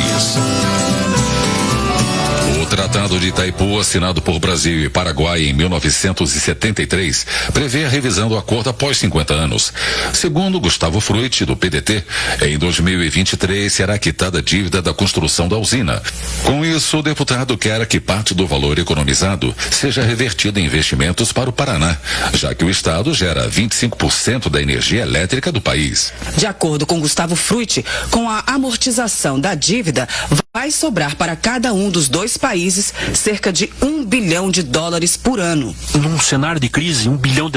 valores. O Tratado de Itaipu, assinado por Brasil e Paraguai em 1973, prevê a revisão do acordo após 50 anos. Segundo Gustavo Fruit, do PDT, em 2023 será quitada a dívida da construção da usina. Com isso, o deputado quer que parte do valor economizado seja revertido em investimentos para o Paraná, já que o estado gera 25% da energia elétrica do país. De acordo com Gustavo Fruit, com a amortização da dívida, vai sobrar para cada um dos dois países cerca de $1 bilhão por ano. Num cenário de crise, $1 bilhão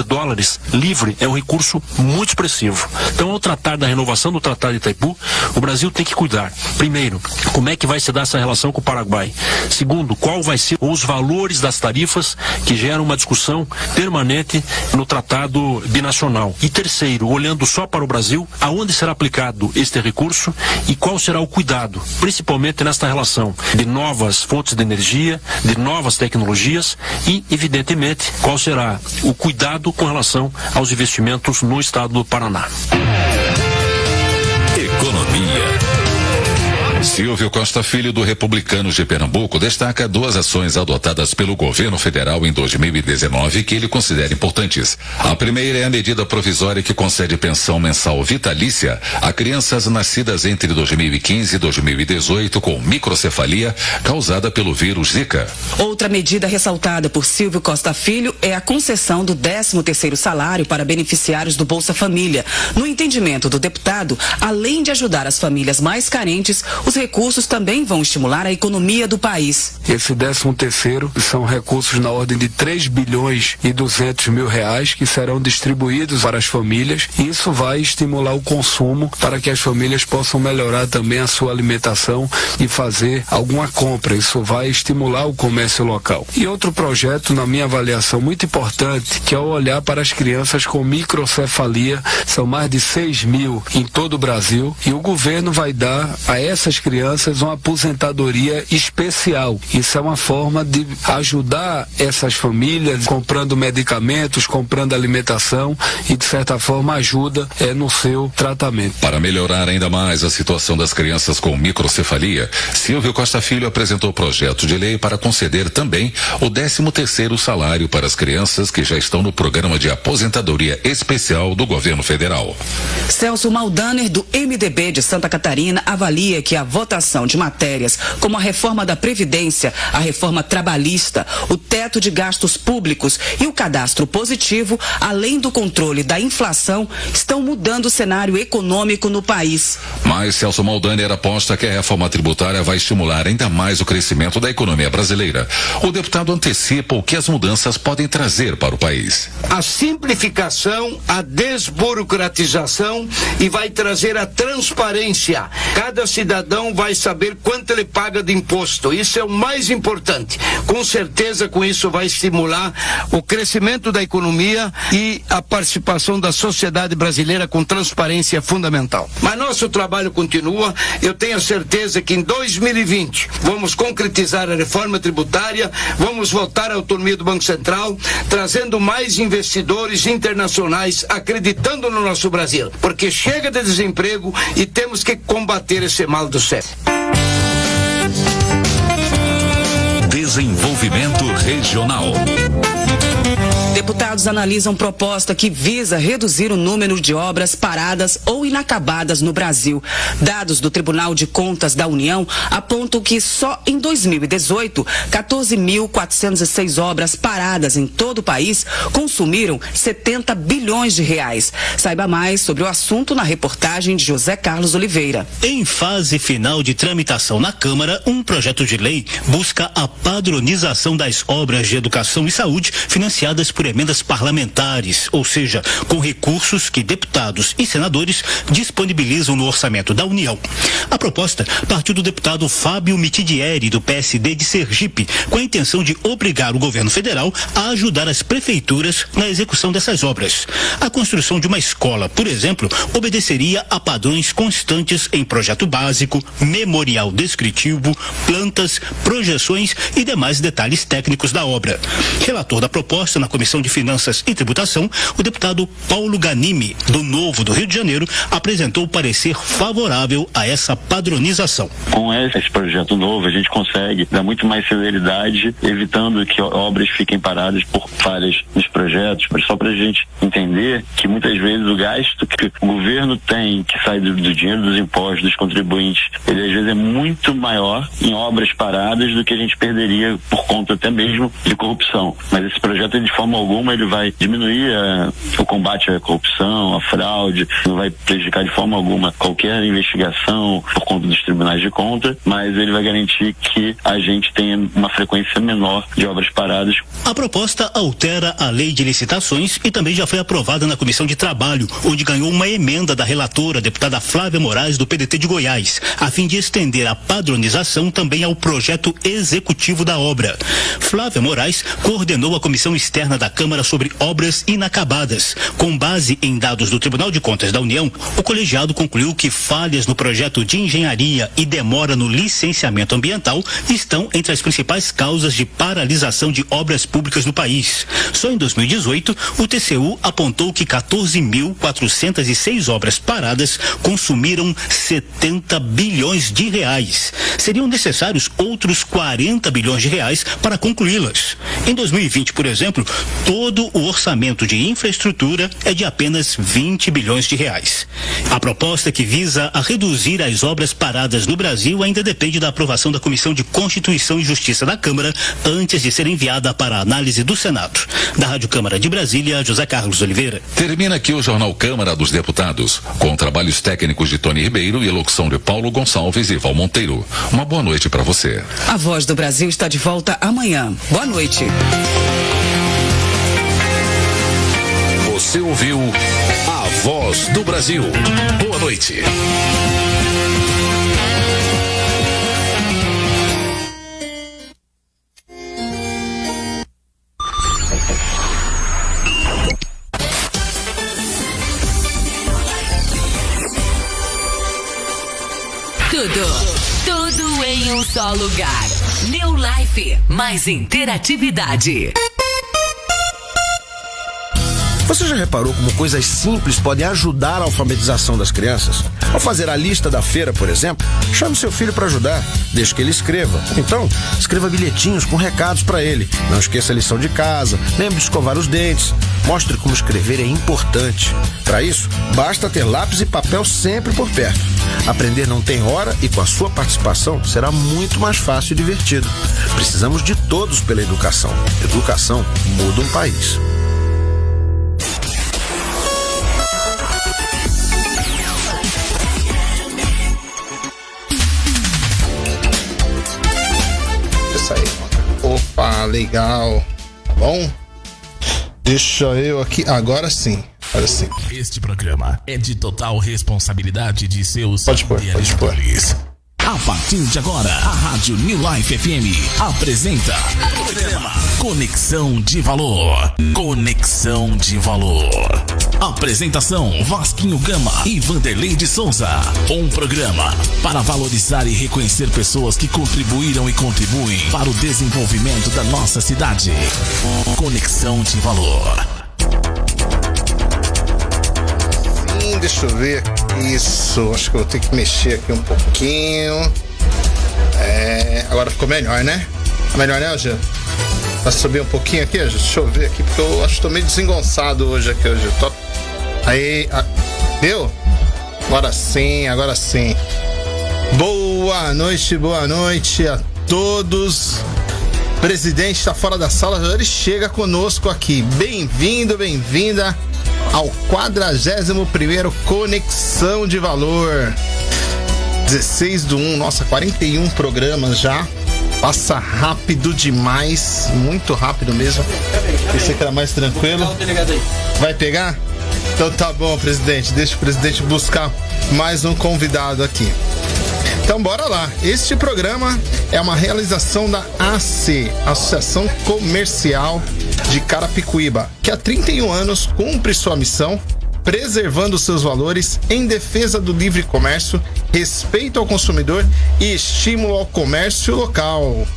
livre é um recurso muito expressivo. Então, ao tratar da renovação do Tratado de Itaipu, o Brasil tem que cuidar. Primeiro, como é que vai se dar essa relação com o Paraguai? Segundo, qual vai ser os valores das tarifas que geram uma discussão permanente no Tratado Binacional? E terceiro, olhando só para o Brasil, aonde será aplicado este recurso e qual será o cuidado, principalmente nesta relação de novas fontes de energia, de novas tecnologias e, evidentemente, qual será o cuidado com relação aos investimentos no estado do Paraná. Economia. Silvio Costa Filho, do Republicanos de Pernambuco, destaca duas ações adotadas pelo governo federal em 2019 que ele considera importantes. A primeira é a medida provisória que concede pensão mensal vitalícia a crianças nascidas entre 2015 e 2018 com microcefalia causada pelo vírus Zika. Outra medida ressaltada por Silvio Costa Filho é a concessão do 13º salário para beneficiários do Bolsa Família. No entendimento do deputado, além de ajudar as famílias mais carentes, os recursos também vão estimular a economia do país. Esse 13º são recursos na ordem de R$3,2 bilhões que serão distribuídos para as famílias, e isso vai estimular o consumo para que as famílias possam melhorar também a sua alimentação e fazer alguma compra. Isso vai estimular o comércio local. E outro projeto, na minha avaliação, muito importante, que é o olhar para as crianças com microcefalia. São mais de 6 mil em todo o Brasil, e o governo vai dar a essas crianças uma aposentadoria especial. Isso é uma forma de ajudar essas famílias comprando medicamentos, comprando alimentação e, de certa forma, ajuda no seu tratamento. Para melhorar ainda mais a situação das crianças com microcefalia, Silvio Costa Filho apresentou projeto de lei para conceder também o 13º salário para as crianças que já estão no programa de aposentadoria especial do governo federal. Celso Maldaner, do MDB de Santa Catarina, avalia que a votação de matérias como a reforma da Previdência, a reforma trabalhista, o teto de gastos públicos e o cadastro positivo, além do controle da inflação, estão mudando o cenário econômico no país. Mas Celso Maldaner aposta que a reforma tributária vai estimular ainda mais o crescimento da economia brasileira. O deputado antecipa o que as mudanças podem trazer para o país. A simplificação, a desburocratização, e vai trazer a transparência. Cada cidadão vai saber quanto ele paga de imposto. Isso é o mais importante. Com certeza, com isso vai estimular o crescimento da economia e a participação da sociedade brasileira com transparência é fundamental. Mas nosso trabalho continua. Eu tenho certeza que em 2020 vamos concretizar a reforma tributária, vamos voltar à autonomia do Banco Central, trazendo mais investidores internacionais acreditando no nosso Brasil, porque chega de desemprego e temos que combater esse mal do século. Desenvolvimento regional. Deputados analisam proposta que visa reduzir o número de obras paradas ou inacabadas no Brasil. Dados do Tribunal de Contas da União apontam que só em 2018, 14.406 obras paradas em todo o país consumiram R$70 bilhões. Saiba mais sobre o assunto na reportagem de José Carlos Oliveira. Em fase final de tramitação na Câmara, um projeto de lei busca a padronização das obras de educação e saúde financiadas por emendas parlamentares, ou seja, com recursos que deputados e senadores disponibilizam no orçamento da União. A proposta partiu do deputado Fábio Mitidieri, do PSD de Sergipe, com a intenção de obrigar o governo federal a ajudar as prefeituras na execução dessas obras. A construção de uma escola, por exemplo, obedeceria a padrões constantes em projeto básico, memorial descritivo, plantas, projeções e demais detalhes técnicos da obra. Relator da proposta na Comissão Comissão de Finanças e Tributação, o deputado Paulo Ganimi, do Novo do Rio de Janeiro, apresentou parecer favorável a essa padronização. Com esse projeto novo, a gente consegue dar muito mais celeridade, evitando que obras fiquem paradas por falhas nos projetos, só para a gente entender que muitas vezes o gasto que o governo tem, que sai do dinheiro dos impostos dos contribuintes, ele às vezes é muito maior em obras paradas do que a gente perderia por conta até mesmo de corrupção. Mas esse projeto, de forma alguma, ele vai diminuir o combate à corrupção, à fraude, não vai prejudicar de forma alguma qualquer investigação por conta dos tribunais de conta, mas ele vai garantir que a gente tenha uma frequência menor de obras paradas. A proposta altera a lei de licitações e também já foi aprovada na Comissão de Trabalho, onde ganhou uma emenda da relatora, a deputada Flávia Moraes, do PDT de Goiás, a fim de estender a padronização também ao projeto executivo da obra. Flávia Moraes coordenou a Comissão Externa da Câmara sobre obras inacabadas. Com base em dados do Tribunal de Contas da União, o colegiado concluiu que falhas no projeto de engenharia e demora no licenciamento ambiental estão entre as principais causas de paralisação de obras públicas no país. Só em 2018, o TCU apontou que 14.406 obras paradas consumiram 70 bilhões de reais. Seriam necessários outros 40 bilhões de reais para concluí-las. Em 2020, por exemplo, todo o orçamento de infraestrutura é de apenas 20 bilhões de reais. A proposta, que visa a reduzir as obras paradas no Brasil, ainda depende da aprovação da Comissão de Constituição e Justiça da Câmara antes de ser enviada para a análise do Senado. Da Rádio Câmara de Brasília, José Carlos Oliveira. Termina aqui o Jornal Câmara dos Deputados, com trabalhos técnicos de Tony Ribeiro e locução de Paulo Gonçalves e Val Monteiro. Uma boa noite para você. A Voz do Brasil está de volta amanhã. Boa noite. Você ouviu A Voz do Brasil. Boa noite. Tudo em um só lugar. New Life, mais interatividade. Você já reparou como coisas simples podem ajudar a alfabetização das crianças? Ao fazer a lista da feira, por exemplo, chame seu filho para ajudar, deixe que ele escreva. Então, escreva bilhetinhos com recados para ele. Não esqueça a lição de casa, lembre de escovar os dentes. Mostre como escrever é importante. Para isso, basta ter lápis e papel sempre por perto. Aprender não tem hora e com a sua participação será muito mais fácil e divertido. Precisamos de todos pela educação. Educação muda um país. Opa, legal. Tá bom? Deixa eu aqui. Agora sim. Este programa é de total responsabilidade de seus apoiadores. A partir de agora, a Rádio New Life FM apresenta Conexão de Valor. Conexão de Valor. Apresentação: Vasquinho Gama e Vanderlei de Souza. Um programa para valorizar e reconhecer pessoas que contribuíram e contribuem para o desenvolvimento da nossa cidade. Conexão de Valor. Deixa eu ver. Isso, acho que eu vou ter que mexer aqui um pouquinho. Agora ficou melhor, né? Melhor, né, Gê? Vai subir um pouquinho aqui, Gê? Deixa eu ver aqui, porque eu acho que tô meio desengonçado hoje aqui, hoje. Aí, viu? Agora sim. Boa noite a todos. O presidente está fora da sala, ele chega conosco aqui. Bem-vindo, bem-vinda ao 41º Conexão de Valor. 16/1, nossa, 41 programas já. Passa rápido demais, muito rápido mesmo. Pensei que era mais tranquilo. Vai pegar? Então tá bom, presidente. Deixa o presidente buscar mais um convidado aqui. Então bora lá. Este programa é uma realização da AC, Associação Comercial de Carapicuíba, que há 31 anos cumpre sua missão, preservando seus valores em defesa do livre comércio, respeito ao consumidor e estímulo ao comércio local.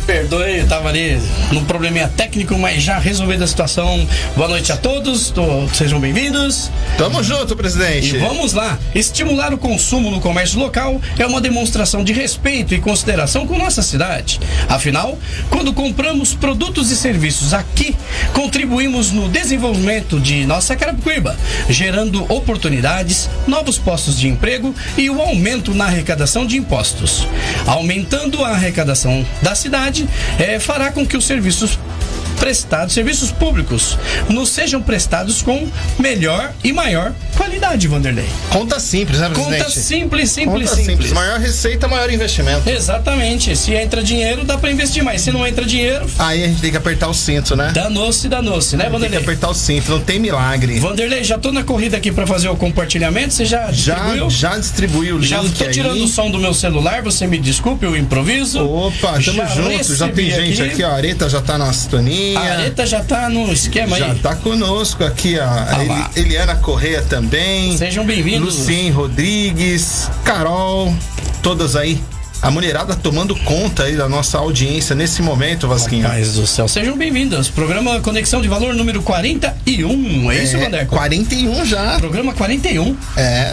Perdoe, eu tava ali num probleminha técnico, mas já resolvendo a situação. Boa noite a todos, sejam bem-vindos. Tamo junto, presidente. E vamos lá. Estimular o consumo no comércio local é uma demonstração de respeito e consideração com nossa cidade. Afinal, quando compramos produtos e serviços aqui, contribuímos no desenvolvimento de nossa Carapicuíba, gerando oportunidades, novos postos de emprego e o aumento na arrecadação de impostos. Aumentando a arrecadação da cidade, fará com que os serviços públicos nos sejam prestados com melhor e maior qualidade, Vanderlei. Conta simples, né, presidente? Conta simples. Maior receita, maior investimento. Exatamente. Se entra dinheiro, dá pra investir mais. Se não entra dinheiro... Aí a gente tem que apertar o cinto, né? Danou-se, né, Vanderlei? Tem que apertar o cinto, não tem milagre. Vanderlei, já tô na corrida aqui pra fazer o compartilhamento. Você já distribuiu? Já distribuiu o link. Já tô tirando o som do meu celular, você me desculpe o improviso. Opa, tamo junto. Já tem gente aqui, ó. A Areta já tá na sintonia. A Areta já tá no esquema aí. Já tá conosco aqui, ó. A Eliana Correia também. Sejam bem-vindos. Lucien Rodrigues, Carol, todas aí. A mulherada tomando conta aí da nossa audiência nesse momento, Vasquinho. Rapaz do céu, sejam bem-vindos. Programa Conexão de Valor número 41. É isso, Vandeco? 41 já. Programa 41.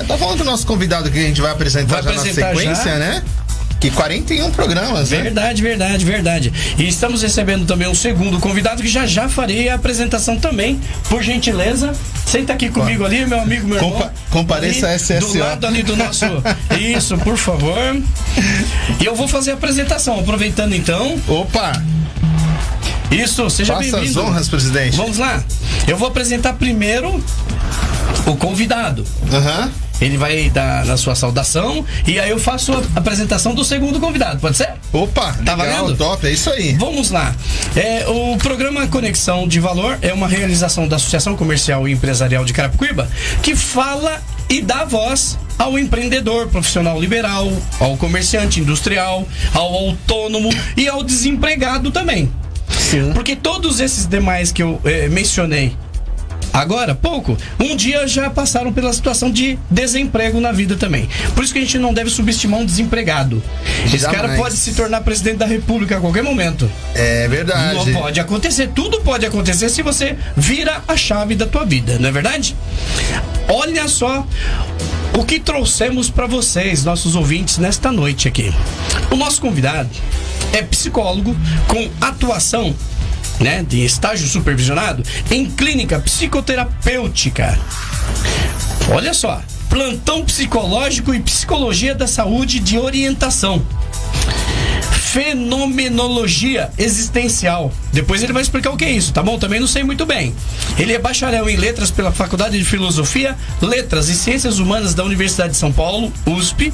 Tá falando do nosso convidado que a gente vai apresentar na sequência, né? Que 41 programas, né? Verdade. E estamos recebendo também um segundo convidado que já farei a apresentação também, por gentileza. Senta aqui comigo ali, meu amigo, meu irmão. Compareça a SSO. Do lado ali do nosso... Isso, por favor. E eu vou fazer a apresentação, aproveitando então. Opa! Isso, seja bem-vindo. Faça as honras, presidente. Vamos lá. Eu vou apresentar primeiro o convidado. Ele vai dar na sua saudação e aí eu faço a apresentação do segundo convidado, pode ser? Opa, tá legal, valendo? Top, é isso aí. Vamos lá. O programa Conexão de Valor é uma realização da Associação Comercial e Empresarial de Carapicuíba, que fala e dá voz ao empreendedor profissional liberal, ao comerciante industrial, ao autônomo e ao desempregado também. Sim. Porque todos esses demais que eu mencionei agora, pouco, um dia já passaram pela situação de desemprego na vida também. Por isso que a gente não deve subestimar um desempregado. Esse cara pode se tornar presidente da República a qualquer momento. É verdade. Não pode acontecer, tudo pode acontecer se você vira a chave da tua vida, não é verdade? Olha só o que trouxemos para vocês, nossos ouvintes, nesta noite aqui. O nosso convidado é psicólogo com atuação, né, de estágio supervisionado em clínica psicoterapêutica. Olha só, plantão psicológico e psicologia da saúde de orientação. Fenomenologia existencial. Depois ele vai explicar o que é isso, tá bom? Também não sei muito bem. Ele é bacharel em letras pela Faculdade de Filosofia, Letras e Ciências Humanas da Universidade de São Paulo, USP.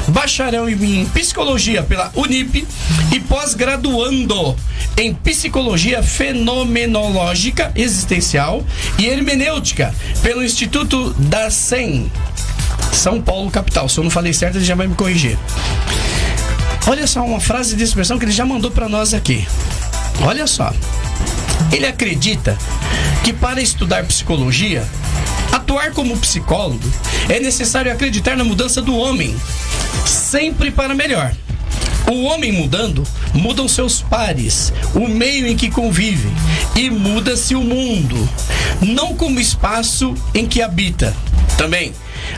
Bacharel em psicologia pela Unip e pós-graduando em psicologia fenomenológica existencial e hermenêutica pelo Instituto da SEM, São Paulo, capital. Se eu não falei certo, ele já vai me corrigir. Olha só uma frase de expressão que ele já mandou para nós aqui. Olha só. Ele acredita que para estudar psicologia, atuar como psicólogo, é necessário acreditar na mudança do homem, sempre para melhor. O homem mudando, mudam seus pares, o meio em que convive, e muda-se o mundo, não como espaço em que habita, também,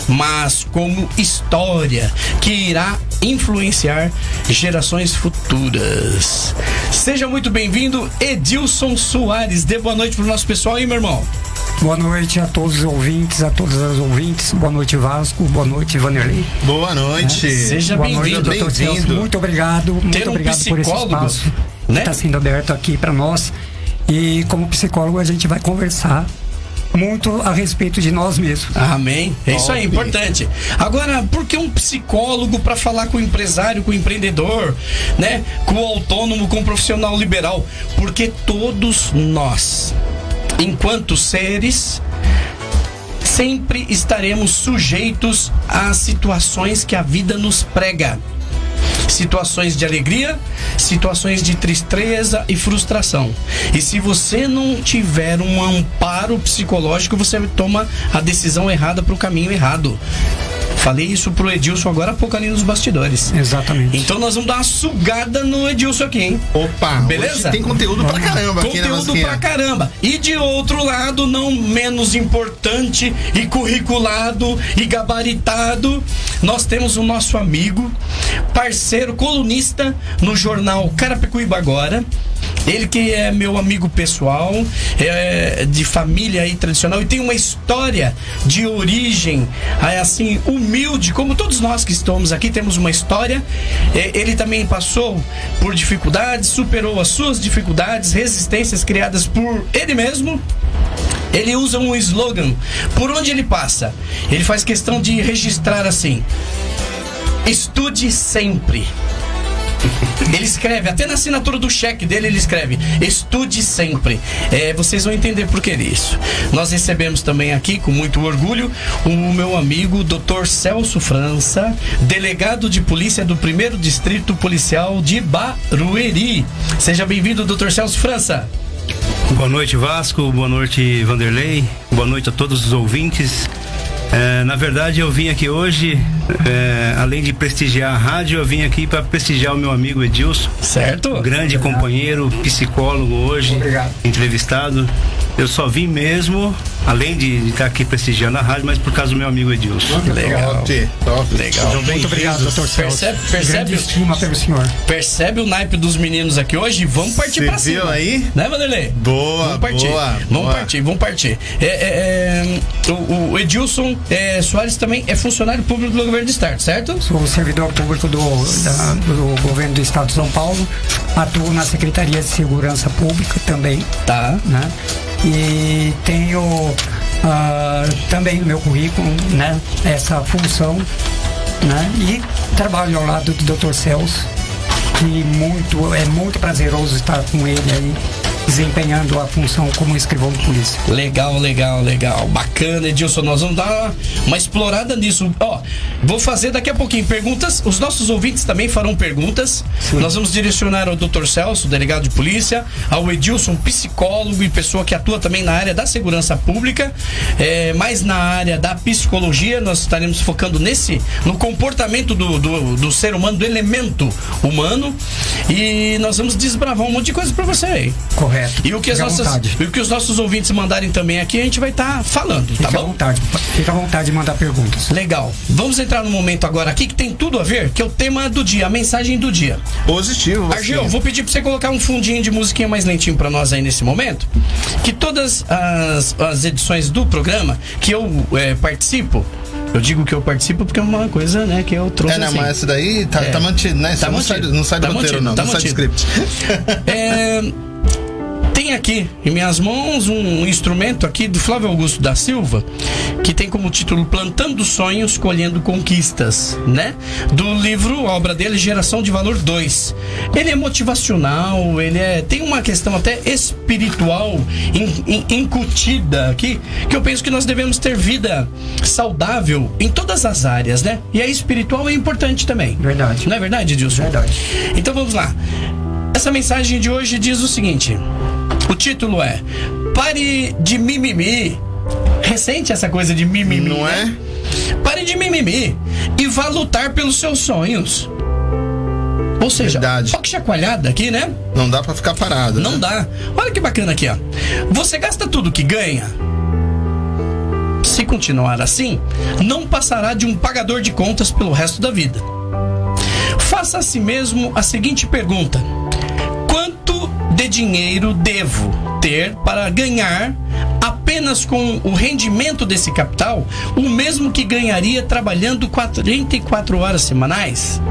mas como história que irá influenciar gerações futuras. Seja muito bem-vindo, Edilson Soares. Dê boa noite pro nosso pessoal aí, meu irmão. Boa noite a todos os ouvintes, a todas as ouvintes. Boa noite, Vasco. Boa noite, Vanderlei. Boa noite. Seja bem-vindo, doutor Celso. Muito obrigado. Muito obrigado por esse espaço, né, que está sendo aberto aqui para nós. E como psicólogo a gente vai conversar muito a respeito de nós mesmos. Amém. É isso aí, importante. Agora, por que um psicólogo para falar com o empresário, com o empreendedor, né? Com o autônomo, com o profissional liberal? Porque todos nós, enquanto seres, sempre estaremos sujeitos a situações que a vida nos prega. Situações de alegria, situações de tristeza e frustração. E se você não tiver um amparo psicológico, você toma a decisão errada para o caminho errado. Falei isso pro Edilson agora há pouco ali nos bastidores. Exatamente. Então nós vamos dar uma sugada no Edilson aqui, hein? Opa, beleza? Tem conteúdo pra caramba aqui, né, Conteúdo pra caramba. E de outro lado, não menos importante e curriculado e gabaritado, nós temos o nosso amigo, parceiro, colunista no jornal Carapicuíba Agora. Ele que é meu amigo pessoal, é de família aí tradicional e tem uma história de origem assim humilde, como todos nós que estamos aqui temos uma história. Ele também passou por dificuldades, superou as suas dificuldades, resistências criadas por ele mesmo. Ele usa um slogan por onde ele passa. Ele faz questão de registrar assim: estude sempre. Ele escreve, até na assinatura do cheque dele ele escreve: estude sempre. Vocês vão entender por que isso. Nós recebemos também aqui, com muito orgulho, o meu amigo Dr. Celso França, delegado de polícia do 1º Distrito Policial de Barueri. Seja bem-vindo, Dr. Celso França. Boa noite, Vasco. Boa noite, Vanderlei. Boa noite a todos os ouvintes. Na verdade, eu vim aqui hoje, além de prestigiar a rádio, eu vim aqui para prestigiar o meu amigo Edilson. Certo. Grande Obrigado. Companheiro, psicólogo hoje. Obrigado. Entrevistado. Eu só vim mesmo, além de estar aqui prestigiando a rádio, mas por causa do meu amigo Edilson. Legal. Top. Legal. Muito obrigado, doutor Celso. Percebe estima pelo senhor. Percebe o naipe dos meninos aqui hoje? Vamos partir pra cima. Viu aí? Né, Vanderlei? Boa, vamos partir. Vamos partir. O Edilson Soares também é funcionário público do governo do estado, certo? Sou servidor público do governo do estado de São Paulo. Atuo na Secretaria de Segurança Pública também. Tá. Né? E tenho também no meu currículo, né, essa função, né? E trabalho ao lado do Dr. Celso, que é muito prazeroso estar com ele aí, desempenhando a função como escrivão de polícia. Legal. Bacana, Edilson. Nós vamos dar uma explorada nisso. Vou fazer daqui a pouquinho perguntas. Os nossos ouvintes também farão perguntas. Sim. Nós vamos direcionar ao Dr. Celso, delegado de polícia, ao Edilson, psicólogo e pessoa que atua também na área da segurança pública, mas na área da psicologia. Nós estaremos focando no comportamento do ser humano, do elemento humano, e nós vamos desbravar um monte de coisa pra você aí. Correto. E o que os nossos ouvintes mandarem também aqui, a gente vai estar falando, tá bom? Fica à vontade de mandar perguntas. Legal. Vamos entrar no momento agora aqui que tem tudo a ver, que é o tema do dia, a mensagem do dia. Positivo. Argel, vou pedir pra você colocar um fundinho de musiquinha mais lentinho pra nós aí nesse momento. Que todas as edições do programa que eu participo, eu digo que eu participo porque é uma coisa, né, que eu trouxe assim. Mas essa daí tá mantido, né? Não sai do roteiro, não. Não sai do script. Tem aqui em minhas mãos um instrumento aqui do Flávio Augusto da Silva, que tem como título Plantando Sonhos, Colhendo Conquistas, né? Do livro, a obra dele, Geração de Valor 2. Ele é motivacional, tem uma questão até espiritual incutida aqui, que eu penso que nós devemos ter vida saudável em todas as áreas, né? E a espiritual é importante também. Verdade. Não é verdade, Edilson? Verdade. Então vamos lá. Essa mensagem de hoje diz o seguinte: o título é Pare de mimimi. Recente essa coisa de mimimi, não é? Né? Pare de mimimi e vá lutar pelos seus sonhos. Ou seja, olha que chacoalhada aqui, né? Não dá pra ficar parado. Não dá. Olha que bacana aqui, ó. Você gasta tudo que ganha. Se continuar assim, não passará de um pagador de contas pelo resto da vida. Faça a si mesmo a seguinte pergunta: quanto de dinheiro devo ter para ganhar, apenas com o rendimento desse capital, o mesmo que ganharia trabalhando 44 horas semanais?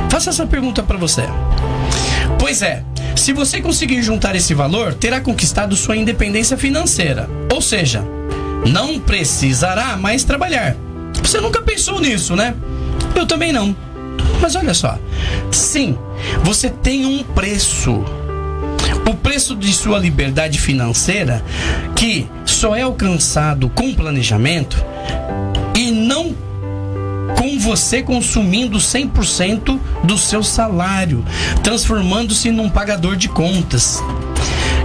Faça essa pergunta para você. Pois é, se você conseguir juntar esse valor, terá conquistado sua independência financeira. Ou seja, não precisará mais trabalhar. Você nunca pensou nisso, né? Eu também não. Mas olha só, sim, você tem um preço. O preço de sua liberdade financeira, que só é alcançado com planejamento e não com você consumindo 100% do seu salário, transformando-se num pagador de contas.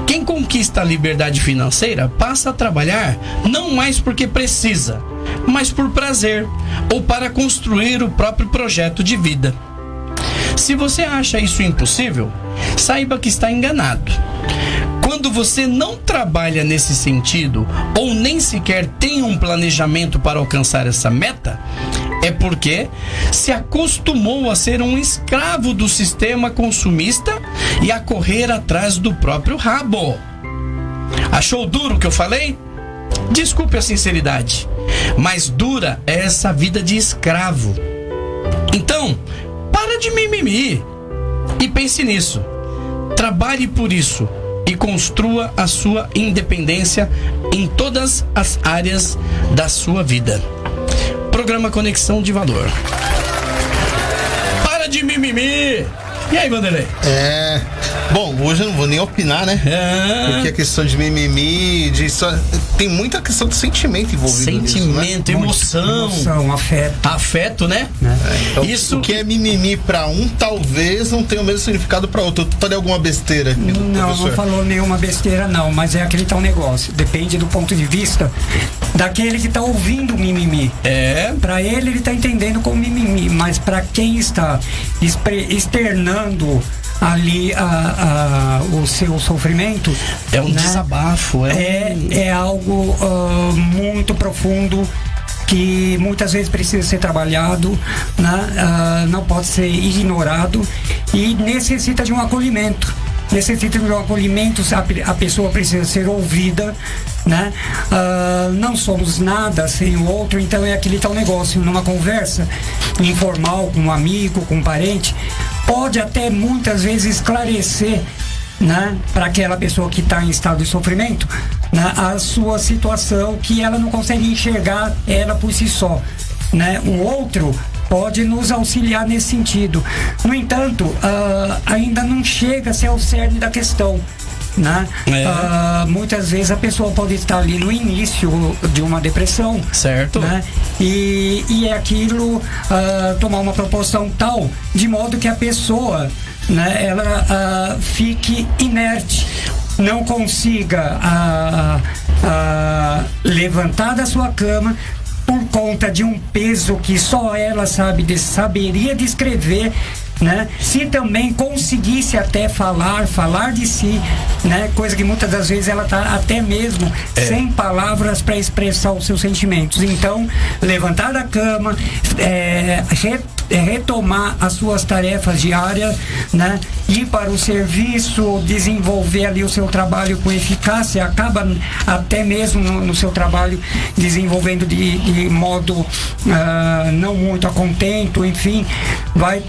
Quem conquista a liberdade financeira passa a trabalhar não mais porque precisa, mas por prazer ou para construir o próprio projeto de vida. Se você acha isso impossível, saiba que está enganado. Quando você não trabalha nesse sentido ou nem sequer tem um planejamento para alcançar essa meta, é porque se acostumou a ser um escravo do sistema consumista e a correr atrás do próprio rabo. Achou duro o que eu falei? Desculpe a sinceridade, mas dura é essa vida de escravo. Então, para de mimimi e pense nisso. Trabalhe por isso e construa a sua independência em todas as áreas da sua vida. Programa Conexão de Valor. Para de mimimi! E aí, Vanderlei? Bom, hoje eu não vou nem opinar, né? Porque a questão de mimimi, tem muita questão de sentimento envolvido. Sentimento, nisso, né? Emoção, afeto. Afeto, né? Então, isso... O que é mimimi pra um, talvez não tenha o mesmo significado pra outro. Eu falei alguma besteira aqui, não falou nenhuma besteira, não. Mas é aquele tal negócio. Depende do ponto de vista daquele que tá ouvindo o mimimi. Pra ele tá entendendo como mimimi. Mas pra quem está externando ali o seu sofrimento, é um desabafo, é algo muito profundo que muitas vezes precisa ser trabalhado, né? Não pode ser ignorado e necessita de um acolhimento. A pessoa precisa ser ouvida, né? Não somos nada sem o outro, então é aquele tal negócio, numa conversa informal com um amigo, com um parente, pode até muitas vezes esclarecer, né, para aquela pessoa que está em estado de sofrimento, né, a sua situação, que ela não consegue enxergar ela por si só, né? O outro pode nos auxiliar nesse sentido. No entanto, ainda não chega a ser o cerne da questão, né? Muitas vezes a pessoa pode estar ali no início de uma depressão, certo, né? E é aquilo tomar uma proporção tal de modo que a pessoa, né, ela fique inerte, não consiga levantar da sua cama por conta de um peso que só ela saberia descrever, né? Se também conseguisse até falar de si, né? Coisa que muitas das vezes ela está até mesmo sem palavras para expressar os seus sentimentos. Então, levantar da cama, retomar as suas tarefas diárias, né? Ir para o serviço, desenvolver ali o seu trabalho com eficácia, acaba até mesmo no seu trabalho desenvolvendo de modo não muito a contento, enfim, vai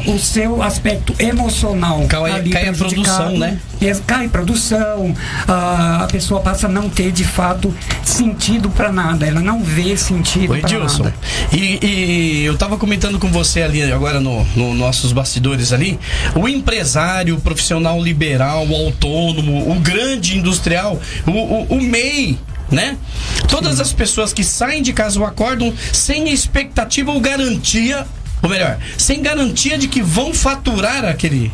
o seu aspecto emocional cai a produção, né? Cai a produção, a pessoa passa a não ter de fato sentido para nada, ela não vê sentido para nada. E eu tava comentando com você ali agora no nossos bastidores ali, o empresário, o profissional liberal, o autônomo, o grande industrial, o MEI, né? Todas as pessoas que saem de casa ou acordam sem expectativa ou garantia, ou melhor, sem garantia de que vão faturar naquele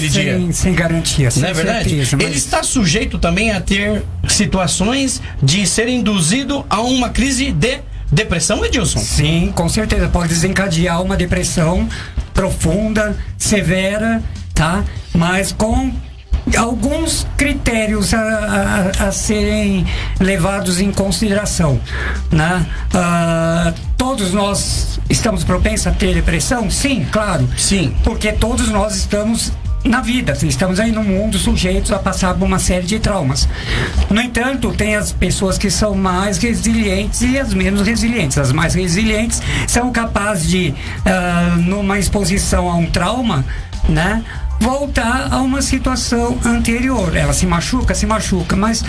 dia. Sem garantia, não é verdade? Certeza, Ele está sujeito também a ter situações de ser induzido a uma crise de depressão, Edilson? Sim, com certeza. Pode desencadear uma depressão profunda, severa, tá? Mas com alguns critérios a serem levados em consideração, né? Todos nós estamos propensos a ter depressão? Sim, claro. Sim. Porque todos nós estamos na vida, estamos aí no mundo sujeitos a passar por uma série de traumas. No entanto, tem as pessoas que são mais resilientes e as menos resilientes. As mais resilientes são capazes de, numa exposição a um trauma, né, voltar a uma situação anterior. Ela se machuca, mas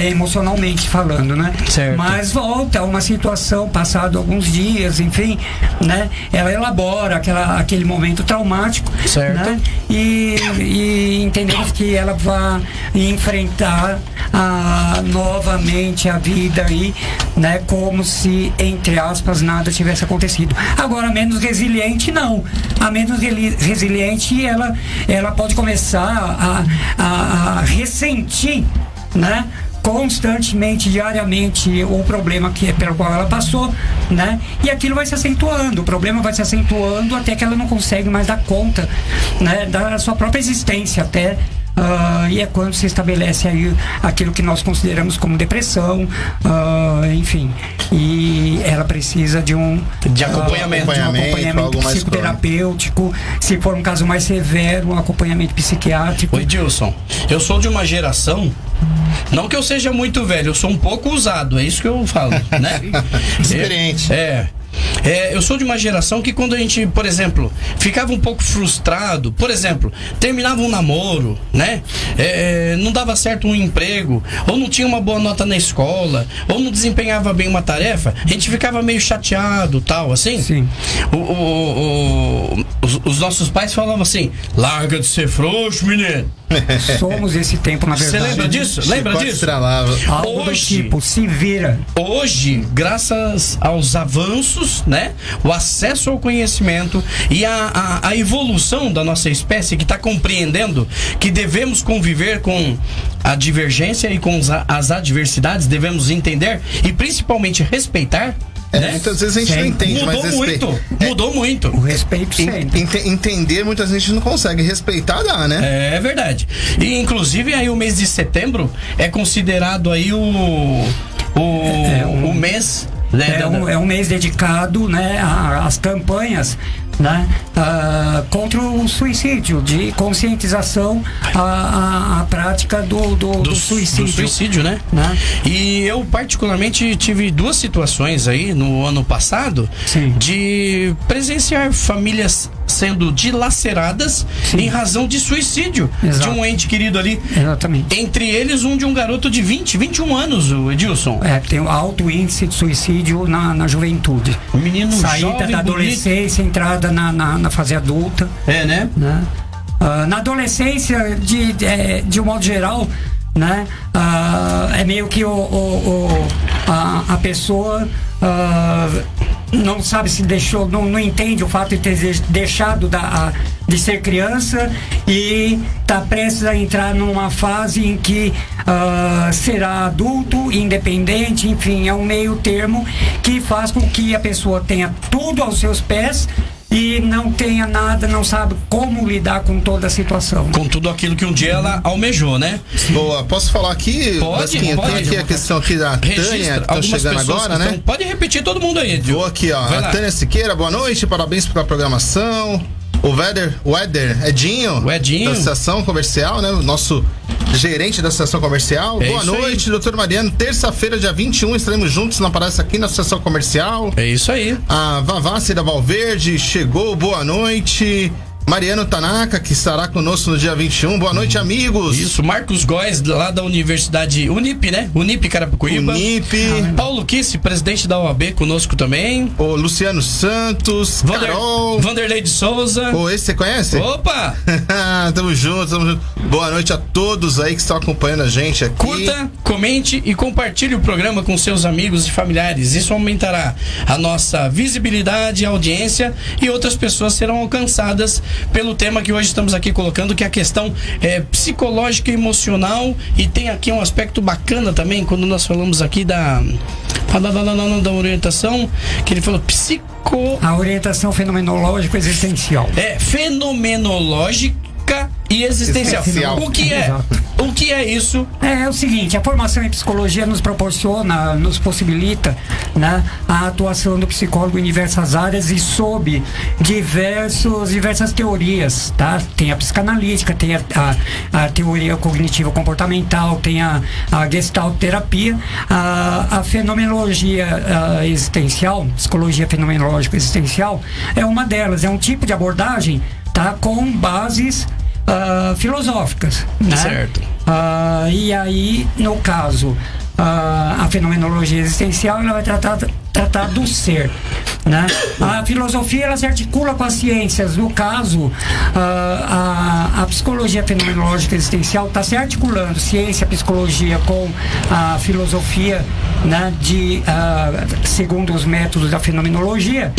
emocionalmente falando, né? Certo. Mas volta a uma situação, passado alguns dias, enfim, né? Ela elabora aquele momento traumático, certo, né? E entendemos que ela vai enfrentar novamente a vida aí, né, como se, entre aspas, nada tivesse acontecido. Agora, menos resiliente, não. A menos resiliente, ela pode começar a ressentir, né, constantemente, diariamente, o problema pelo qual ela passou, né? E aquilo vai se acentuando, o problema vai se acentuando até que ela não consegue mais dar conta, né, da sua própria existência até. E é quando se estabelece aí aquilo que nós consideramos como depressão, enfim. E ela precisa de acompanhamento, algo mais psicoterapêutico, se for um caso mais severo, um acompanhamento psiquiátrico. Oi, Edilson, eu sou de uma geração, não que eu seja muito velho, eu sou um pouco usado, é isso que eu falo, né? Experiente. Eu sou de uma geração que quando a gente, por exemplo, ficava um pouco frustrado, por exemplo, terminava um namoro, né? Não dava certo um emprego, ou não tinha uma boa nota na escola, ou não desempenhava bem uma tarefa, a gente ficava meio chateado, tal, assim. Sim. Os nossos pais falavam assim: larga de ser frouxo, menino. Somos esse tempo, na verdade. Você lembra disso? Lembra disso? Algo do tipo, se vira. Hoje, graças aos avanços, né, o acesso ao conhecimento e a evolução da nossa espécie, que está compreendendo que devemos conviver com a divergência e com as adversidades, devemos entender e principalmente respeitar. Né? Muitas vezes a gente não entende, mudou muito. O respeito sempre. Entender, muitas vezes a gente não consegue. Respeitar dá, né? É verdade. E inclusive aí o mês de setembro é considerado aí o mês, né? É um mês dedicado, né, às campanhas, né, contra o suicídio, de conscientização à prática do suicídio. Do suicídio, né? E eu particularmente tive duas situações aí no ano passado. Sim. De presenciar famílias sendo dilaceradas. Sim. Em razão de suicídio. Exato. De um ente querido ali. Exatamente. Entre eles de um garoto de 21 anos, o Edilson. Tem um alto índice de suicídio na juventude. O menino saída jovem, da adolescência, entrada na fase adulta. Né? Na adolescência, de um modo geral, né, é meio que a pessoa não sabe se deixou, não entende o fato de ter deixado de ser criança e está prestes a entrar numa fase em que será adulto, independente, enfim, é um meio termo que faz com que a pessoa tenha tudo aos seus pés e não tenha nada, não sabe como lidar com toda a situação. Com tudo aquilo que um dia ela almejou, né? Boa, posso falar aqui? Pode. Tem aqui a questão aqui da Tânia, que tá chegando agora, né? Pode repetir todo mundo aí, Edil. Vou aqui, ó. A Tânia Siqueira, boa noite, parabéns pela programação. O Edinho, da Associação Comercial, né? O nosso gerente da Associação Comercial. Boa noite, doutor Mariano. Terça-feira, dia 21, estaremos juntos na palestra aqui na Associação Comercial. É isso aí. A Vavassi da Valverde chegou, boa noite. Mariano Tanaka, que estará conosco no dia 21. Boa noite, amigos. Isso, Marcos Góes, lá da Universidade Unip, né? Unip Carapicuíba. Paulo Kisse, presidente da OAB, conosco também. O Luciano Santos, Carol. Vanderlei de Souza. Esse você conhece? Opa! Tamo junto. Boa noite a todos aí que estão acompanhando a gente aqui. Curta, comente e compartilhe o programa com seus amigos e familiares. Isso aumentará a nossa visibilidade e audiência e outras pessoas serão alcançadas pelo tema que hoje estamos aqui colocando, que é a questão psicológica e emocional. E tem aqui um aspecto bacana também, quando nós falamos aqui da orientação, que ele falou a orientação fenomenológica existencial. Fenomenológica e existencial. O que é isso? É o seguinte, a formação em psicologia nos proporciona, nos possibilita, né, a atuação do psicólogo em diversas áreas e sob diversas teorias, tá? Tem a psicanalítica, tem a teoria cognitivo-comportamental, tem a gestalt terapia, a fenomenologia existencial, psicologia fenomenológica existencial é uma delas, é um tipo de abordagem, tá, com bases filosóficas, né? Certo. E aí, no caso, a fenomenologia existencial, ela vai tratar tratar do ser, né? A filosofia, ela se articula com as ciências. No caso, a psicologia fenomenológica existencial está se articulando, ciência, psicologia, com a filosofia, né, segundo os métodos da fenomenologia,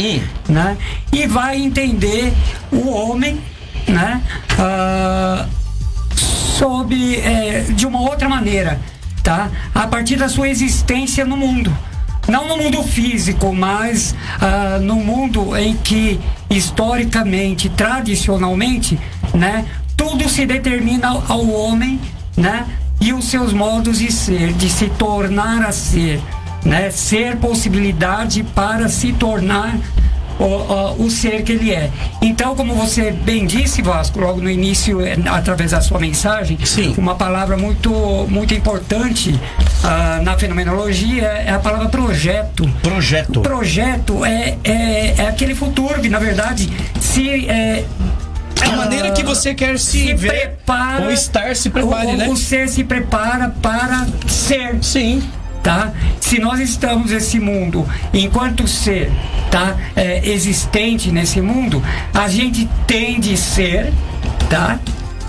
né? E vai entender o homem, né, de uma outra maneira, tá? A partir da sua existência no mundo. Não no mundo físico, mas no mundo em que, historicamente, tradicionalmente, né, tudo se determina ao homem, né, e os seus modos de ser, de se tornar a ser, né, ser possibilidade para se tornar o ser que ele é. Então, como você bem disse, Vasco, logo no início, através da sua mensagem, sim, uma palavra muito, muito importante na fenomenologia é a palavra projeto. Projeto é aquele futuro que, na verdade, a maneira que você quer se ver prepara, ou estar, se prepare, né? O ser se prepara para ser. Sim. Tá? Se nós estamos nesse mundo enquanto ser, tá, existente nesse mundo, a gente tem de ser, tá?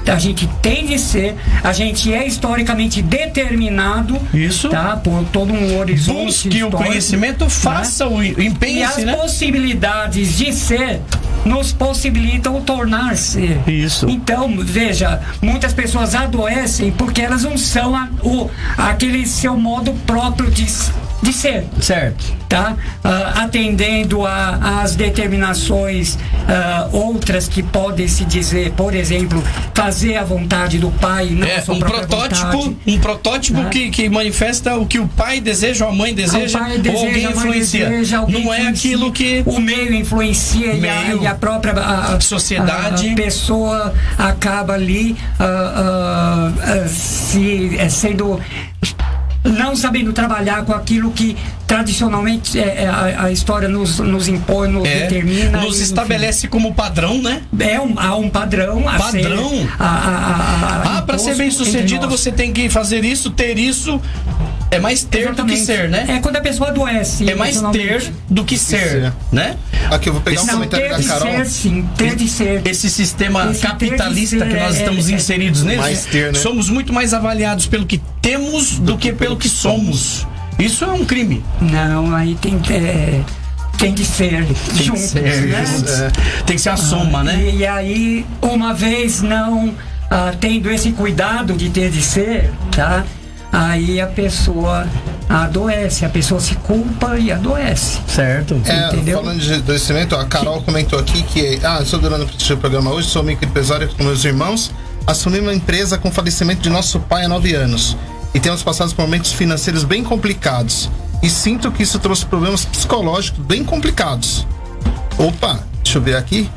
A gente tem de ser, a gente é historicamente determinado, isso, tá, por todo um horizonte. Busque o conhecimento, faça, né, o empenho. E as possibilidades de ser nos possibilitam tornar ser. Isso. Então, veja, muitas pessoas adoecem porque elas não são aquele seu modo próprio de ser. Certo. Tá? Atendendo às determinações outras que podem se dizer, por exemplo, fazer a vontade do pai, não a sua própria vontade. Um protótipo, né, que manifesta o que o pai deseja, ou a mãe deseja, ou alguém influencia. Não é aquilo que o meio influencia, e a própria sociedade, a pessoa acaba ali não sabendo trabalhar com aquilo que tradicionalmente a história nos impõe, nos determina. Nos estabelece como padrão, né? Há um padrão. Padrão? Para ser bem sucedido, você tem que fazer isso, ter isso. É mais ter do que ser, né? É quando a pessoa adoece. É mais ter do que ser, né? Aqui eu vou pegar um comentário da Carol. Ter de ser, sim. Ter de ser. Esse sistema capitalista que nós estamos inseridos nele, né? Somos muito mais avaliados pelo que temos do que pelo que somos. Isso é um crime. Não, aí tem que ser juntos, né? Tem que ser a soma, né? E aí, uma vez não tendo esse cuidado de ter de ser, tá? Aí a pessoa adoece, a pessoa se culpa e adoece. Certo. Entendeu? Falando de adoecimento, a Carol comentou aqui que estou durante o programa hoje, sou microempresária com meus irmãos, assumi uma empresa com falecimento de nosso pai há 9 anos e temos passado por momentos financeiros bem complicados e sinto que isso trouxe problemas psicológicos bem complicados. Deixa eu ver aqui.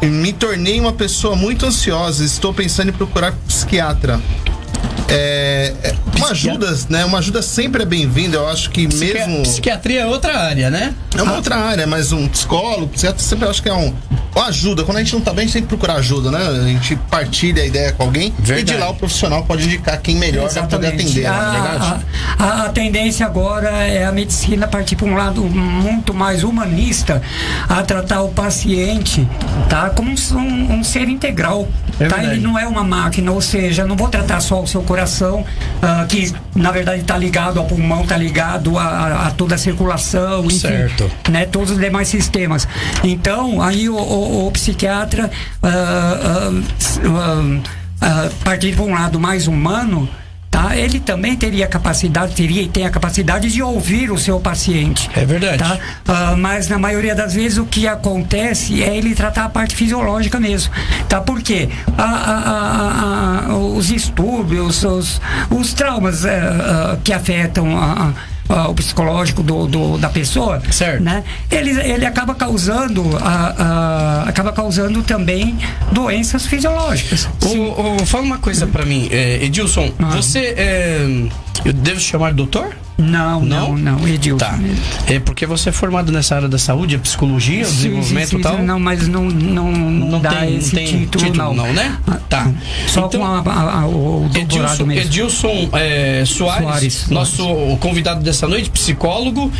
Me tornei uma pessoa muito ansiosa, estou pensando em procurar psiquiatra. Uma ajuda, né? Uma ajuda sempre é bem-vinda. Eu acho que mesmo. Psiquiatria é outra área, né? É uma outra área, mas um psicólogo, psiquiatra, sempre acho que é uma ajuda. Quando a gente não tá bem, a gente tem que procurar ajuda, né? A gente partilha a ideia com alguém. Verdade. E de lá o profissional pode indicar quem melhor vai poder atender, não é verdade? A tendência agora é a medicina partir para um lado muito mais humanista, a tratar o paciente, tá, como um ser integral. Tá? Ele não é uma máquina, ou seja, eu não vou tratar só o seu coração, que na verdade está ligado ao pulmão, está ligado a toda a circulação, enfim, certo, né, todos os demais sistemas. Então, aí o psiquiatra, partindo para um lado mais humano, tá, ele também teria e tem a capacidade de ouvir o seu paciente. É verdade. Tá? Mas na maioria das vezes o que acontece é ele tratar a parte fisiológica mesmo. Tá? Por quê? Os distúrbios, os traumas que afetam o psicológico da pessoa, certo, né? Ele acaba causando também doenças fisiológicas. Fala uma coisa pra mim, Edilson, você eu devo chamar doutor? Não, Edilson. Tá. É porque você é formado nessa área da saúde, a psicologia, o desenvolvimento e tal? Não, mas não dá tem, esse título, não, né? Tá. Só então, com o doutorado mesmo. Edilson Soares, nosso convidado dessa noite, psicólogo,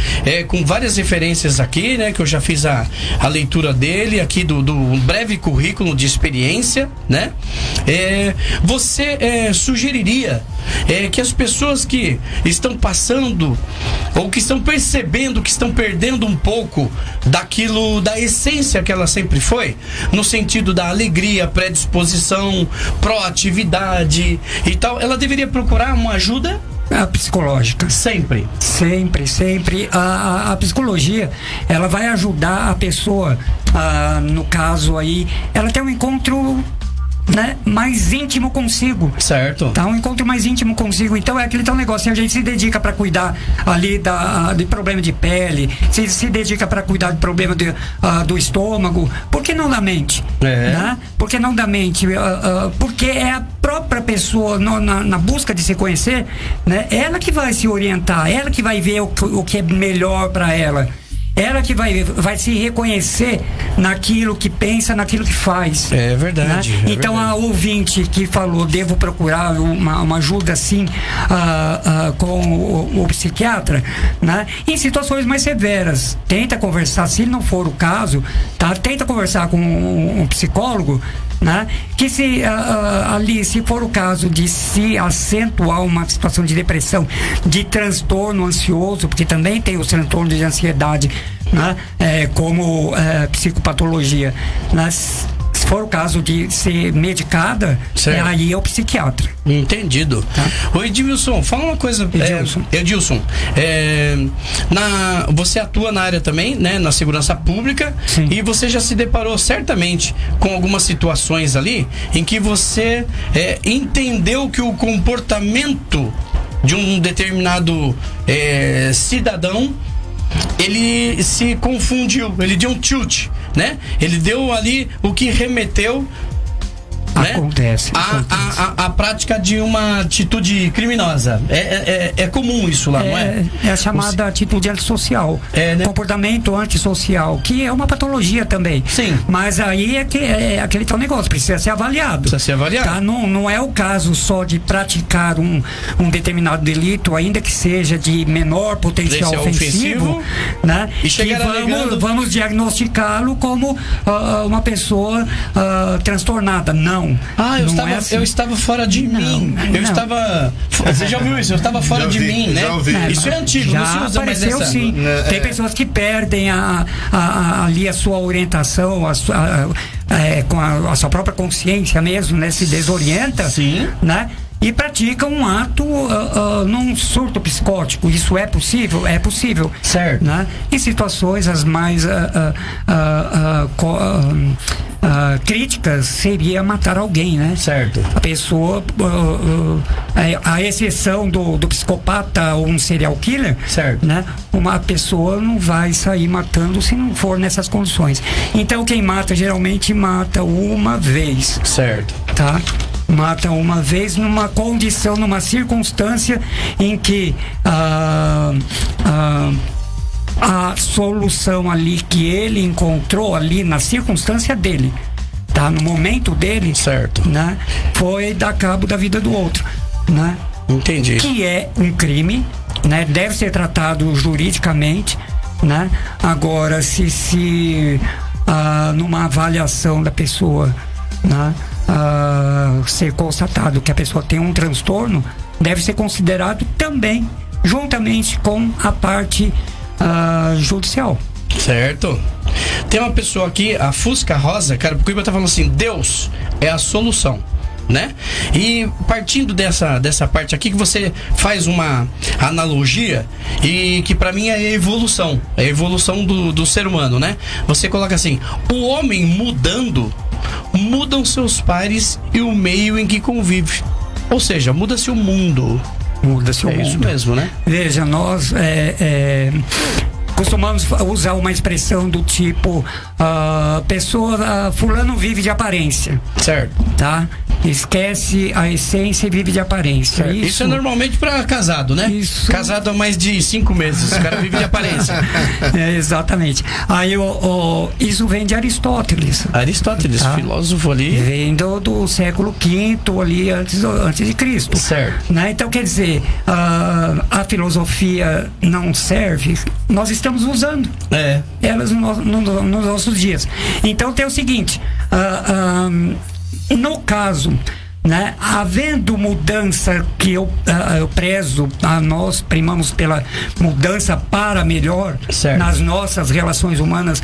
com várias referências aqui, né? Que eu já fiz a leitura dele aqui do breve currículo de experiência, né? Você sugeriria que as pessoas que estão passando ou que estão percebendo que estão perdendo um pouco daquilo, da essência que ela sempre foi, no sentido da alegria, predisposição, proatividade e tal, ela deveria procurar uma ajuda psicológica. Sempre. A psicologia, ela vai ajudar a pessoa, no caso aí, ela tem um encontro, né, mais íntimo consigo. Certo. Tá, um encontro mais íntimo consigo. Então é aquele tal negócio, a gente se dedica para cuidar ali de problema de pele, se dedica para cuidar de problema do estômago. Por que não da mente? Né? Por que não da mente? Porque é a própria pessoa na busca de se conhecer, né? Ela que vai se orientar, ela que vai ver o que é melhor para ela. Ela que vai se reconhecer naquilo que pensa, naquilo que faz. É verdade. Né? Então, a ouvinte que falou, devo procurar uma ajuda assim com o psiquiatra, né? Em situações mais severas. Tenta conversar, se não for o caso, tá? Tenta conversar com um psicólogo, né? Que se for o caso de se acentuar uma situação de depressão, de transtorno ansioso, porque também tem o transtorno de ansiedade, né? Como psicopatologia, né? Se for o caso de ser medicada, aí é o psiquiatra. Entendido. Tá? Ô Edilson, fala uma coisa. Edilson, você atua na área também, né? Na segurança pública. Sim. E você já se deparou certamente com algumas situações ali em que você entendeu que o comportamento de um determinado cidadão, ele se confundiu, ele deu um tilt, né? Ele deu ali o que remeteu, acontece. A prática de uma atitude criminosa. É comum isso lá, não é? É a chamada atitude antissocial. Né? Comportamento antissocial, que é uma patologia também. Sim. Mas aí é aquele tal negócio, precisa ser avaliado. Tá? Não é o caso só de praticar um determinado delito, ainda que seja de menor potencial ofensivo, né? E chegar vamos diagnosticá-lo como uma pessoa transtornada. Não. Eu estava fora de mim. Você já ouviu isso? Eu estava fora de mim, né? Isso é antigo, já não se usa mais apareceu, sim. Tem pessoas que perdem ali a sua orientação, com a sua própria consciência mesmo, né? Se desorienta, sim, né? E pratica um ato num surto psicótico. Isso é possível? É possível. Certo. Né? Em situações as mais críticas seria matar alguém, né? Certo. A pessoa, a exceção do psicopata ou um serial killer, certo, né? Uma pessoa não vai sair matando se não for nessas condições. Então quem mata geralmente mata uma vez. Certo. Tá? Mata uma vez numa condição, numa circunstância em que a solução ali que ele encontrou ali na circunstância dele, tá? No momento dele, certo, né? Foi dar cabo da vida do outro, né? Entendi. Que é um crime, né? Deve ser tratado juridicamente, né? Agora, se numa avaliação da pessoa, né? Ser constatado que a pessoa tem um transtorno, deve ser considerado também juntamente com a parte judicial. Certo. Tem uma pessoa aqui, a Fusca Rosa, cara, porque tá falando assim: Deus é a solução, né? E partindo dessa parte aqui, que você faz uma analogia e que pra mim é a evolução do ser humano, né? Você coloca assim: o homem mudam seus pares e o meio em que convive. Ou seja, muda-se o mundo. Muda-se o mundo. É isso mesmo, né? Veja, nós costumamos usar uma expressão do tipo fulano vive de aparência. Certo. Tá? esquece a essência e vive de aparência. Isso é normalmente para casado, né? Isso. Casado há mais de 5 meses, o cara vive de aparência. Exatamente. Aí isso vem de Aristóteles. Aristóteles, filósofo ali. Vem do século V ali antes de Cristo. Certo. Né? Então, quer dizer, a filosofia não serve, nós estamos usando elas nos nossos dias. Então tem o seguinte, no caso, né, havendo mudança que eu prezo, nós primamos pela mudança para melhor nas nossas relações humanas,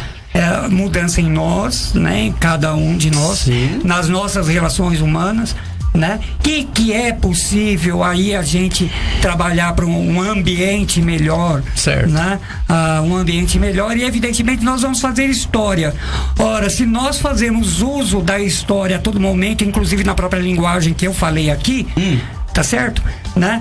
mudança em nós, né, em cada um de nós, nas nossas relações humanas, né? Que é possível aí a gente trabalhar para um ambiente melhor, né? Um ambiente melhor, e evidentemente nós vamos fazer história. Ora, se nós fazemos uso da história a todo momento, inclusive na própria linguagem que eu falei aqui, tá certo? Né?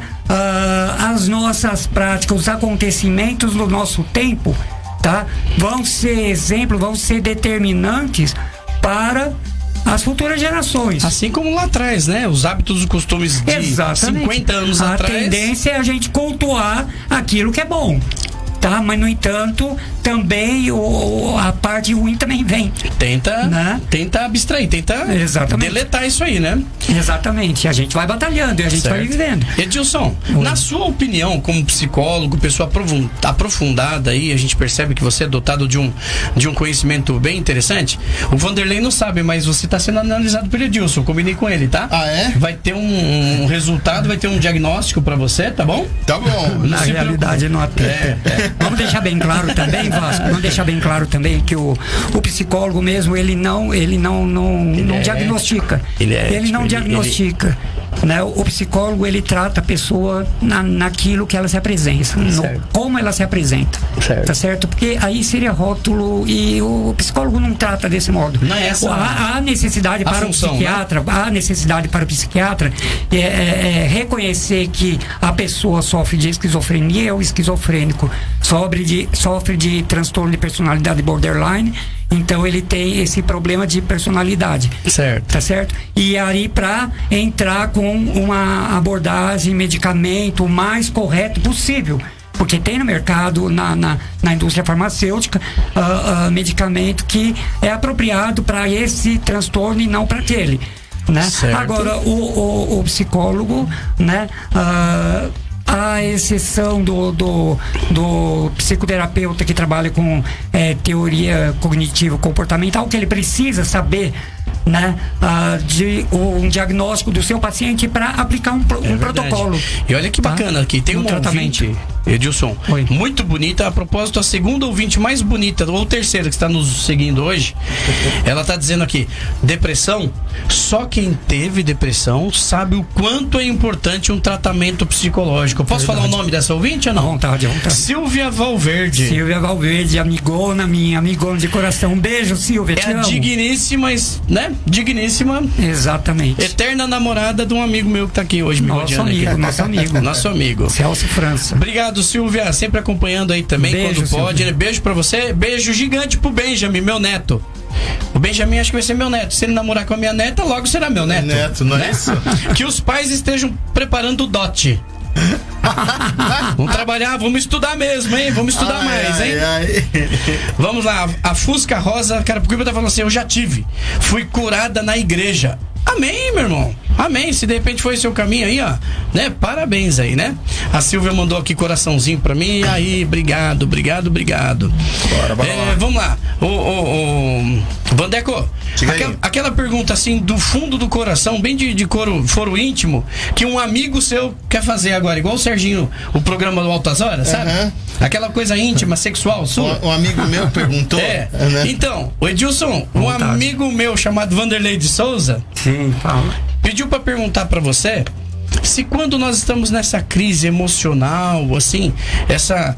As nossas práticas, os acontecimentos do nosso tempo, tá? Vão ser exemplo, vão ser determinantes para as futuras gerações. Assim como lá atrás, né? Os hábitos e costumes de 50 anos atrás. A tendência é a gente cultuar aquilo que é bom, tá? Mas, no entanto, também a parte ruim também vem. Tenta abstrair, tenta deletar isso aí, né? Exatamente. A gente vai batalhando e a gente vai vivendo. Edilson, na sua opinião, como psicólogo, pessoa aprofundada aí, a gente percebe que você é dotado de um conhecimento bem interessante. O Vanderlei não sabe, mas você está sendo analisado pelo Edilson. Combinei com ele, tá? Ah, é? Vai ter um resultado, vai ter um diagnóstico pra você, tá bom? Tá bom. Na realidade, não atenta. Vamos deixar bem claro também, Vasco, vamos deixar bem claro também que o psicólogo mesmo, ele não diagnostica. Ele não diagnostica. Né? O psicólogo, ele trata a pessoa naquilo que ela se apresenta, como ela se apresenta, tá certo? Porque aí seria rótulo, e o psicólogo não trata desse modo. Não é essa a necessidade para o psiquiatra, né? A necessidade para o psiquiatra é reconhecer que a pessoa sofre de esquizofrenia, ou esquizofrênico sofre de transtorno de personalidade borderline. Então ele tem esse problema de personalidade. Tá certo? E aí, para entrar com uma abordagem, medicamento o mais correto possível. Porque tem no mercado, na indústria farmacêutica, medicamento que é apropriado para esse transtorno e não para aquele. Né? Agora, o psicólogo, né? A exceção do psicoterapeuta que trabalha com teoria cognitivo-comportamental, que ele precisa saber, né, de um diagnóstico do seu paciente para aplicar um protocolo. E olha que bacana, aqui tem um ouvinte, Edilson, muito bonita. A propósito, a segunda ouvinte mais bonita, ou terceira, que está nos seguindo hoje, ela está dizendo aqui: depressão, só quem teve depressão sabe o quanto é importante um tratamento psicológico. Eu posso falar o nome dessa ouvinte ou não? À vontade. Silvia Valverde. Amigona minha, amigona de coração. Um beijo, Silvia, te amo. Digníssima, né? Digníssima. Exatamente. Eterna namorada de um amigo meu que está aqui hoje, nosso amigo. Celso França. Obrigado, Silvia, sempre acompanhando aí também, beijo, quando pode, né? Beijo pra você, beijo gigante pro Benjamin, meu neto. O Benjamin acho que vai ser meu neto. Se ele namorar com a minha neta, logo será meu neto. Não é isso? Que os pais estejam preparando o dote. Vamos trabalhar, vamos estudar mesmo, hein? Vamos estudar mais, hein? Vamos lá, a Fusca Rosa Carapicuíba tá falando assim: eu já tive, fui curada na igreja. Amém, meu irmão. Amém. Se de repente foi seu caminho aí, ó, né? Parabéns aí, né? A Silvia mandou aqui coraçãozinho pra mim. Aí, obrigado. Bora lá. Vamos lá. Vandeco, aquela pergunta assim, do fundo do coração, bem de foro íntimo, que um amigo seu quer fazer agora, igual o Serginho, o programa do Altas Horas, sabe? Aquela coisa íntima, sexual sua. Um amigo meu perguntou. Então, o Edilson, um amigo meu chamado Vanderlei de Souza, sim, fala, pediu pra perguntar pra você se quando nós estamos nessa crise emocional, assim, essa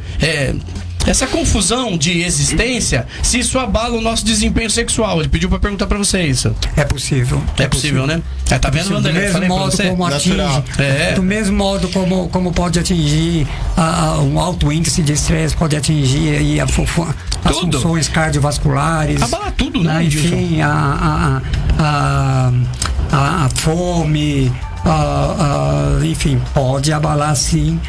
confusão de existência, se isso abala o nosso desempenho sexual. Ele pediu pra perguntar pra você isso. É possível. É possível, né? Tá vendo, Vanderlei? Do mesmo modo como atinge, do mesmo modo como pode atingir um alto índice de estresse, pode atingir aí as funções cardiovasculares. Abala tudo, né? Enfim, a fome, enfim, pode abalar sim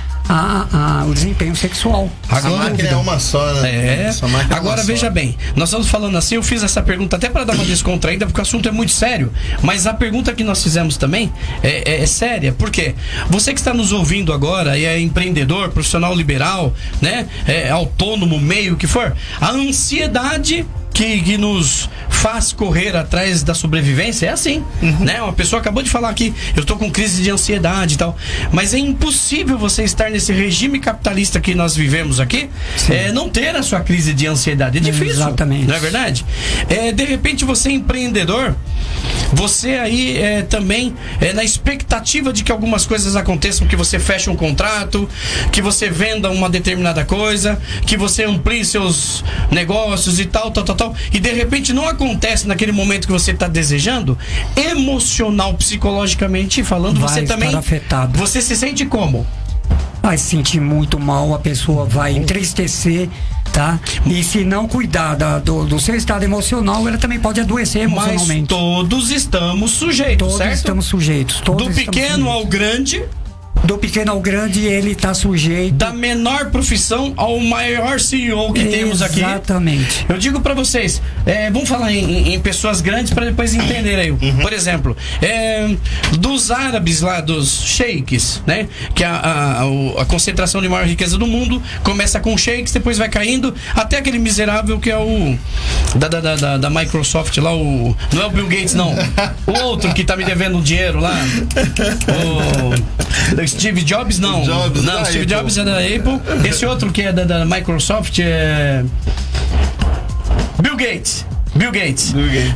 o desempenho sexual. A máquina é uma só, né? Agora veja bem, nós estamos falando assim, eu fiz essa pergunta até para dar uma descontraída, porque o assunto é muito sério, mas a pergunta que nós fizemos também é séria, porque você que está nos ouvindo agora e é empreendedor, profissional liberal, né? É autônomo, meio, o que for, a ansiedade que nos faz correr atrás da sobrevivência é assim, né? Uma pessoa acabou de falar aqui, eu tô com crise de ansiedade e tal, mas é impossível você estar nesse regime capitalista que nós vivemos aqui, não ter a sua crise de ansiedade, é difícil. Exatamente. Não é verdade? De repente você é empreendedor, você aí também na expectativa de que algumas coisas aconteçam, que você feche um contrato, que você venda uma determinada coisa, que você amplie seus negócios e tal, e de repente não acontece naquele momento que você está desejando, emocional, psicologicamente falando, você também afetado. Você se sente como? Vai se sentir muito mal, a pessoa vai entristecer, tá? E se não cuidar do seu estado emocional, ela também pode adoecer emocionalmente. Mas todos estamos sujeitos, todos certo? Estamos sujeitos. Do pequeno ao grande. Do pequeno ao grande, ele está sujeito. Da menor profissão ao maior CEO que temos aqui. Exatamente. Eu digo para vocês, vamos falar em pessoas grandes para depois entender aí. Por exemplo, dos árabes lá, dos sheiks, né? Que a concentração de maior riqueza do mundo começa com sheiks, depois vai caindo até aquele miserável que é o da Microsoft lá, não é o Bill Gates, não. O outro que tá me devendo dinheiro lá. Steve Jobs, não. Steve Jobs é da Apple. Esse outro que é da Microsoft é Bill Gates,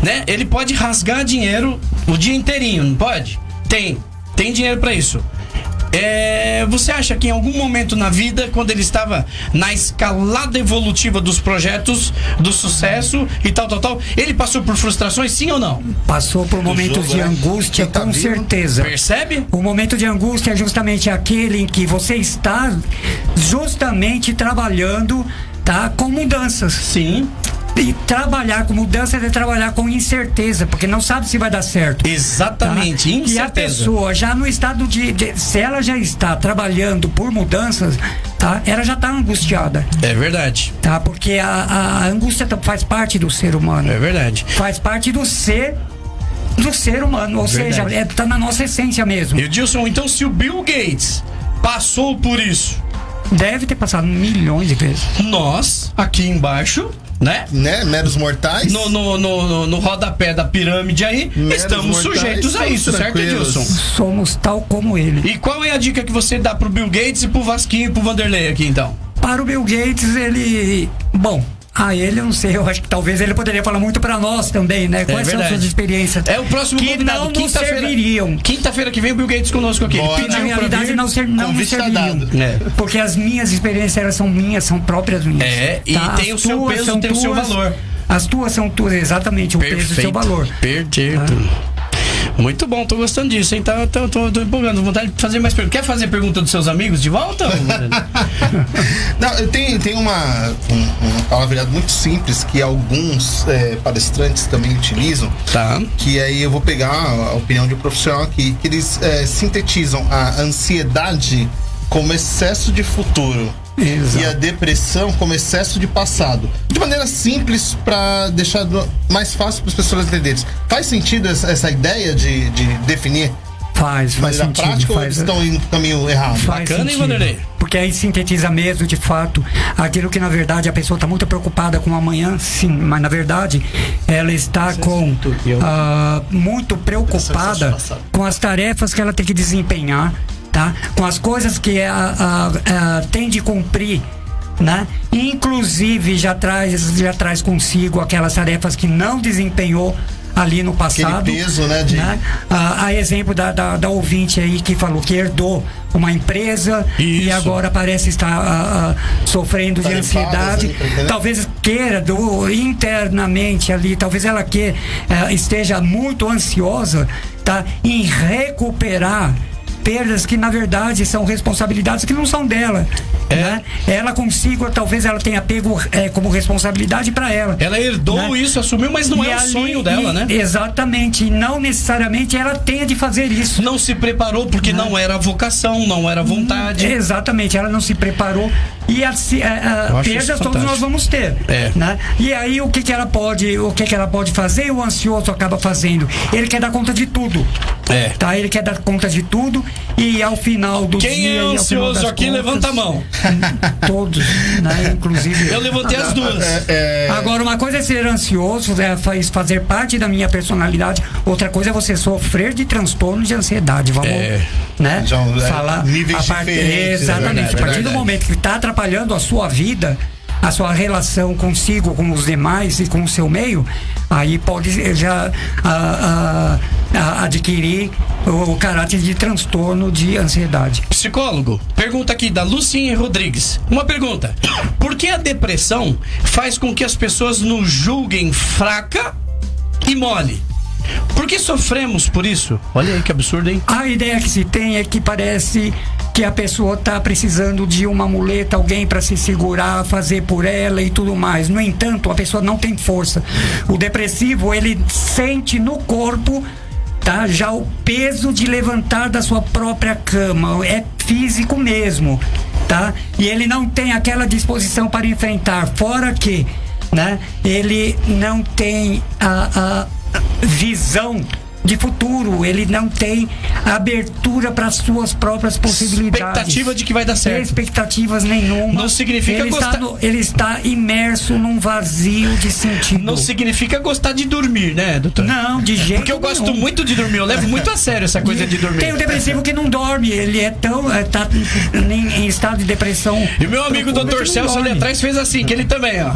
né? Ele pode rasgar dinheiro o dia inteirinho, não pode? Tem dinheiro pra isso. Você acha que em algum momento na vida, quando ele estava na escalada evolutiva dos projetos, do sucesso e tal, ele passou por frustrações, sim ou não? Passou por momentos de angústia, com certeza. Percebe? O momento de angústia é justamente aquele em que você está justamente trabalhando, tá, com mudanças. Sim. E trabalhar com mudança é trabalhar com incerteza, porque não sabe se vai dar certo. Exatamente, tá? incerteza. E a pessoa já no estado se ela já está trabalhando por mudanças, tá? Ela já está angustiada. É verdade. Tá? Porque a angústia faz parte do ser humano. É verdade. Faz parte do ser humano, ou seja, tá na nossa essência mesmo. Edilson, então se o Bill Gates passou por isso, deve ter passado milhões de vezes. Nós, aqui embaixo, né? Meros mortais. No rodapé da pirâmide aí, estamos sujeitos a isso, certo, Edilson? Somos tal como ele. E qual é a dica que você dá pro Bill Gates e pro Vasquinho e pro Vanderlei aqui, então? Para o Bill Gates, ele... Bom, ele eu não sei, eu acho que talvez ele poderia falar muito pra nós também, né? Quais são as suas experiências? É o próximo que não nos serviriam. Quinta-feira que vem o Bill Gates conosco aqui. Na realidade não nos serviriam. Porque as minhas experiências, elas são minhas, são próprias minhas. E tem o seu peso, tem o seu valor. As tuas são tuas, exatamente, o peso e o seu valor. Perfeito. Muito bom, tô gostando disso, hein? Tô empolgando, vontade de fazer mais perguntas. Quer fazer pergunta dos seus amigos de volta? Não, eu tenho uma palavra muito simples que alguns palestrantes também utilizam. Tá. Que aí eu vou pegar a opinião de um profissional aqui, que eles sintetizam a ansiedade como excesso de futuro. Exato. E a depressão como excesso de passado. De maneira simples, para deixar mais fácil para as pessoas entenderem. Faz sentido essa ideia de definir? Faz sentido. Prática ou eles estão em caminho errado? Bacana, hein, Vanderlei? Porque aí sintetiza mesmo, de fato, aquilo que na verdade a pessoa está muito preocupada com o amanhã, sim, mas na verdade ela está muito preocupada com as tarefas que ela tem que desempenhar, tá? Com as coisas que tem de cumprir, né? Inclusive já traz consigo aquelas tarefas que não desempenhou ali no passado. Aquele peso, né? A exemplo da ouvinte aí que falou que herdou uma empresa. Isso. E agora parece estar sofrendo de ansiedade. Talvez queira internamente ali, talvez ela esteja muito ansiosa, tá? Em recuperar perdas que na verdade são responsabilidades que não são dela, Né? Ela consigo, talvez ela tenha pego como responsabilidade para ela. Ela herdou, né? Isso, assumiu, mas não é o sonho dela, né? Exatamente, e não necessariamente ela tenha de fazer isso. Não se preparou porque não era vocação, não era vontade. Exatamente, ela não se preparou. E perdas todos nós vamos ter. Né? E aí o que ela pode fazer? O ansioso acaba fazendo. Ele quer dar conta de tudo. Tá? Ele quer dar conta de tudo. E ao final do dia. Quem é ansioso aqui, levanta a mão. Todos, né? Inclusive. Eu levantei as duas. Agora, uma coisa é ser ansioso, fazer parte da minha personalidade. Outra coisa é você sofrer de transtorno de ansiedade. Vamos, né? Falar níveis diferentes. Exatamente. A partir do momento que está atrapalhando a sua vida, a sua relação consigo, com os demais e com o seu meio, aí pode já adquirir o caráter de transtorno de ansiedade. Psicólogo, pergunta aqui da Lucinha Rodrigues. Uma pergunta: por que a depressão faz com que as pessoas nos julguem fraca e mole? Por que sofremos por isso? Olha aí que absurdo, hein? A ideia que se tem é que parece que a pessoa está precisando de uma muleta, alguém para se segurar, fazer por ela e tudo mais. No entanto, a pessoa não tem força. O depressivo, ele sente no corpo, tá, já o peso de levantar da sua própria cama. É físico mesmo, tá? E ele não tem aquela disposição para enfrentar. Fora que, né, ele não tem a visão de futuro, ele não tem abertura para as suas próprias possibilidades. Expectativa de que vai dar certo. Expectativas nenhuma. Não significa ele está imerso num vazio de sentido. Não significa gostar de dormir, né, doutor? Não, de jeito Porque eu gosto muito de dormir, eu levo muito a sério essa coisa de dormir. Tem o depressivo que não dorme, ele tá em estado de depressão. E o meu amigo Dr. Celso ali atrás fez assim, que ele também, ó.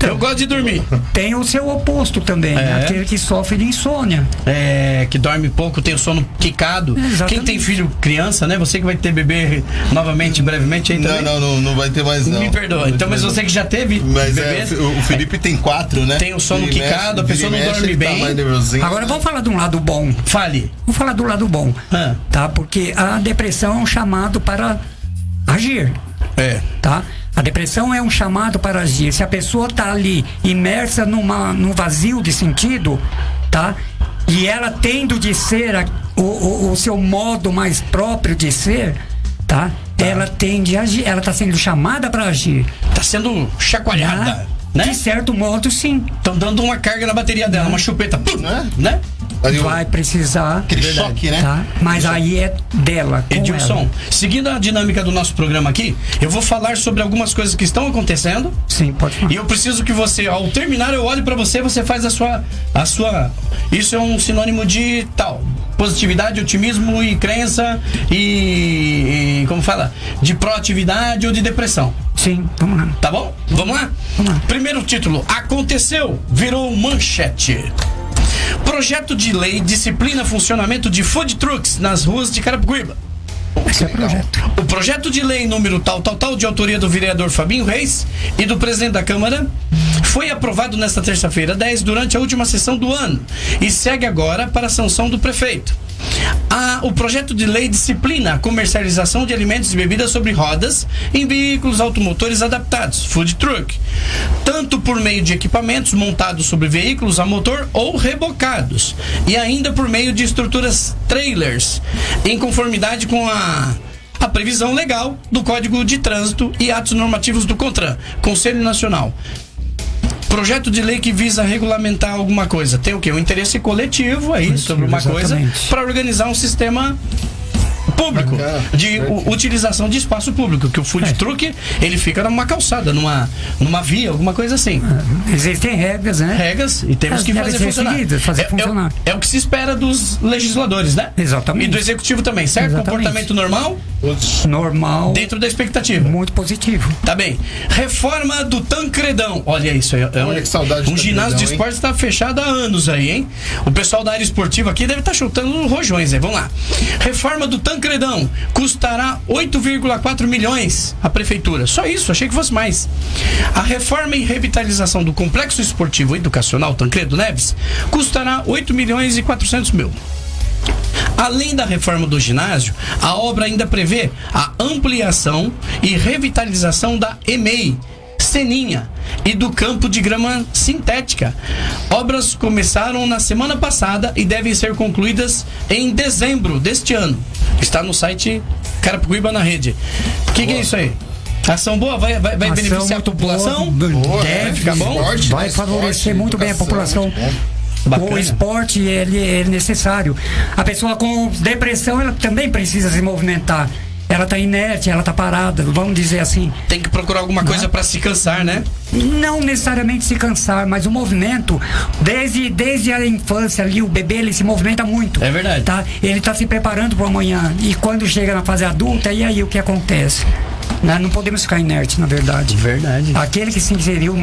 Eu gosto de dormir. Tem o seu oposto também, aquele que sofre de insônia. Que dorme pouco, tem o sono quicado. Exatamente. Quem tem filho criança, né? Você que vai ter bebê novamente, brevemente aí também. Não vai ter mais não. Me perdoa. Então, mas você que já teve bebê. O Felipe tem 4, né? Tem o sono quicado, a pessoa não dorme bem. Agora vamos falar de um lado bom. Fale. Vamos falar do lado bom. Tá? Porque a depressão é um chamado para agir. Tá? A depressão é um chamado para agir. Se a pessoa tá ali imersa num vazio de sentido, tá? E ela tendo de ser o seu modo mais próprio de ser, tá? Ela tende a agir, ela está sendo chamada para agir. Está sendo chacoalhada, né? De certo modo, sim. Estão dando uma carga na bateria dela, uma chupeta, né? Vai precisar. Aquele choque, né? Tá? Mas aí é dela. Edilson, seguindo a dinâmica do nosso programa aqui, eu vou falar sobre algumas coisas que estão acontecendo. Sim, pode falar. E eu preciso que você, ao terminar, eu olho pra você, você faz a sua. Isso é um sinônimo de tal. Positividade, otimismo e crença e como fala? De proatividade ou de depressão. Sim, vamos lá. Tá bom? Vamos lá? Vamos lá. Primeiro título: aconteceu, virou manchete. Projeto de lei disciplina funcionamento de food trucks nas ruas de Carapicuíba. Esse é o projeto. O projeto de lei número tal, de autoria do vereador Fabinho Reis e do presidente da Câmara, foi aprovado nesta terça-feira 10 durante a última sessão do ano e segue agora para a sanção do prefeito. O projeto de lei disciplina a comercialização de alimentos e bebidas sobre rodas em veículos automotores adaptados, food truck, tanto por meio de equipamentos montados sobre veículos a motor ou rebocados, e ainda por meio de estruturas trailers, em conformidade com a previsão legal do Código de Trânsito e atos normativos do CONTRAN, Conselho Nacional. Projeto de lei que visa regulamentar alguma coisa. Tem o quê? Um interesse coletivo aí sobre uma coisa para organizar um sistema público de utilização de espaço público, que o food truck ele fica numa calçada, numa via, alguma coisa assim. Existem regras, né? Regras e temos que fazer funcionar. funcionar. É o que se espera dos legisladores, né? Exatamente. E do executivo também, certo? Exatamente. Comportamento normal? Normal. Dentro da expectativa. Muito positivo. Tá bem. Reforma do Tancredão. Olha isso aí. Olha que saudade um ginásio de esporte está fechado há anos aí, hein? O pessoal da área esportiva aqui deve estar chutando rojões aí. Vamos lá. Reforma do Tancredão custará 8,4 milhões à prefeitura. Só isso, achei que fosse mais. A reforma e revitalização do Complexo Esportivo Educacional Tancredo Neves custará 8 milhões e 400 mil. Além da reforma do ginásio, a obra ainda prevê a ampliação e revitalização da EMEI, Seninha, e do campo de grama sintética. Obras começaram na semana passada e devem ser concluídas em dezembro deste ano. Está no site Carapicuíba na Rede. O que é isso aí? Ação boa? Vai beneficiar a população? Deve ficar bom? Vai favorecer muito bem a população. Bacana. O esporte ele é necessário. A pessoa com depressão, ela também precisa se movimentar. Ela tá inerte, ela tá parada, vamos dizer assim. Tem que procurar alguma coisa para se cansar, né? Não necessariamente se cansar, mas o movimento, desde a infância ali, o bebê, ele se movimenta muito. É verdade. Tá? Ele tá se preparando para amanhã. E quando chega na fase adulta, e aí o que acontece? Não podemos ficar inertes, na verdade. Verdade. Aquele que se inseriu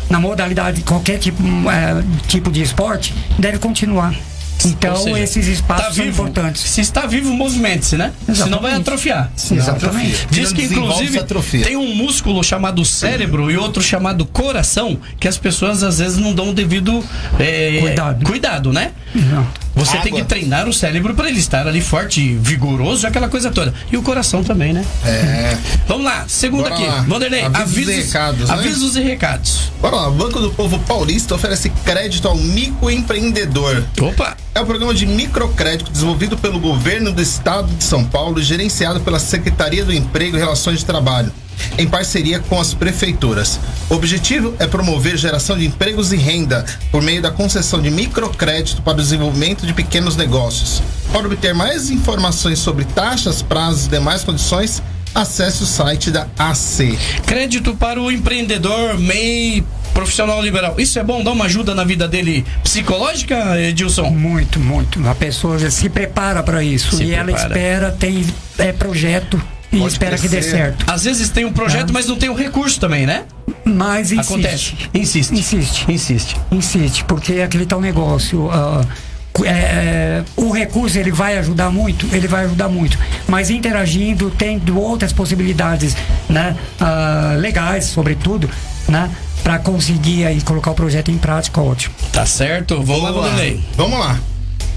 na modalidade de qualquer tipo de esporte, deve continuar. Então, seja, esses espaços são importantes. Se está vivo, movimente-se, né? Exatamente. Senão vai atrofiar. Exatamente. Diz que, inclusive, tem um músculo chamado cérebro e outro chamado coração, que as pessoas, às vezes, não dão o devido cuidado, né? Não. Você tem que treinar o cérebro para ele estar ali forte, vigoroso, aquela coisa toda. E o coração também, né? Vamos lá, segunda aqui. Vanderlei, avisos e recados. Bora lá, o Banco do Povo Paulista oferece crédito ao microempreendedor. Opa! É um programa de microcrédito desenvolvido pelo governo do estado de São Paulo e gerenciado pela Secretaria do Emprego e Relações de Trabalho, em parceria com as prefeituras. O objetivo é promover geração de empregos e renda por meio da concessão de microcrédito para o desenvolvimento de pequenos negócios. Para obter mais informações sobre taxas, prazos e demais condições, acesse o site da AC. Crédito para o empreendedor MEI profissional liberal. Isso é bom? Dá uma ajuda na vida dele psicológica, Edilson? Muito, muito. A pessoa já se prepara para isso. Ela espera, tem projeto e espera que dê certo. Às vezes tem um projeto, mas não tem o recurso também, né? Mas insiste. Acontece. Insiste, porque é aquele tal negócio. O recurso ele vai ajudar muito, mas interagindo, tendo outras possibilidades, né, legais, sobretudo, né, para conseguir aí colocar o projeto em prática, ótimo. Tá certo, vamos lá, Vanderlei. Vamos lá.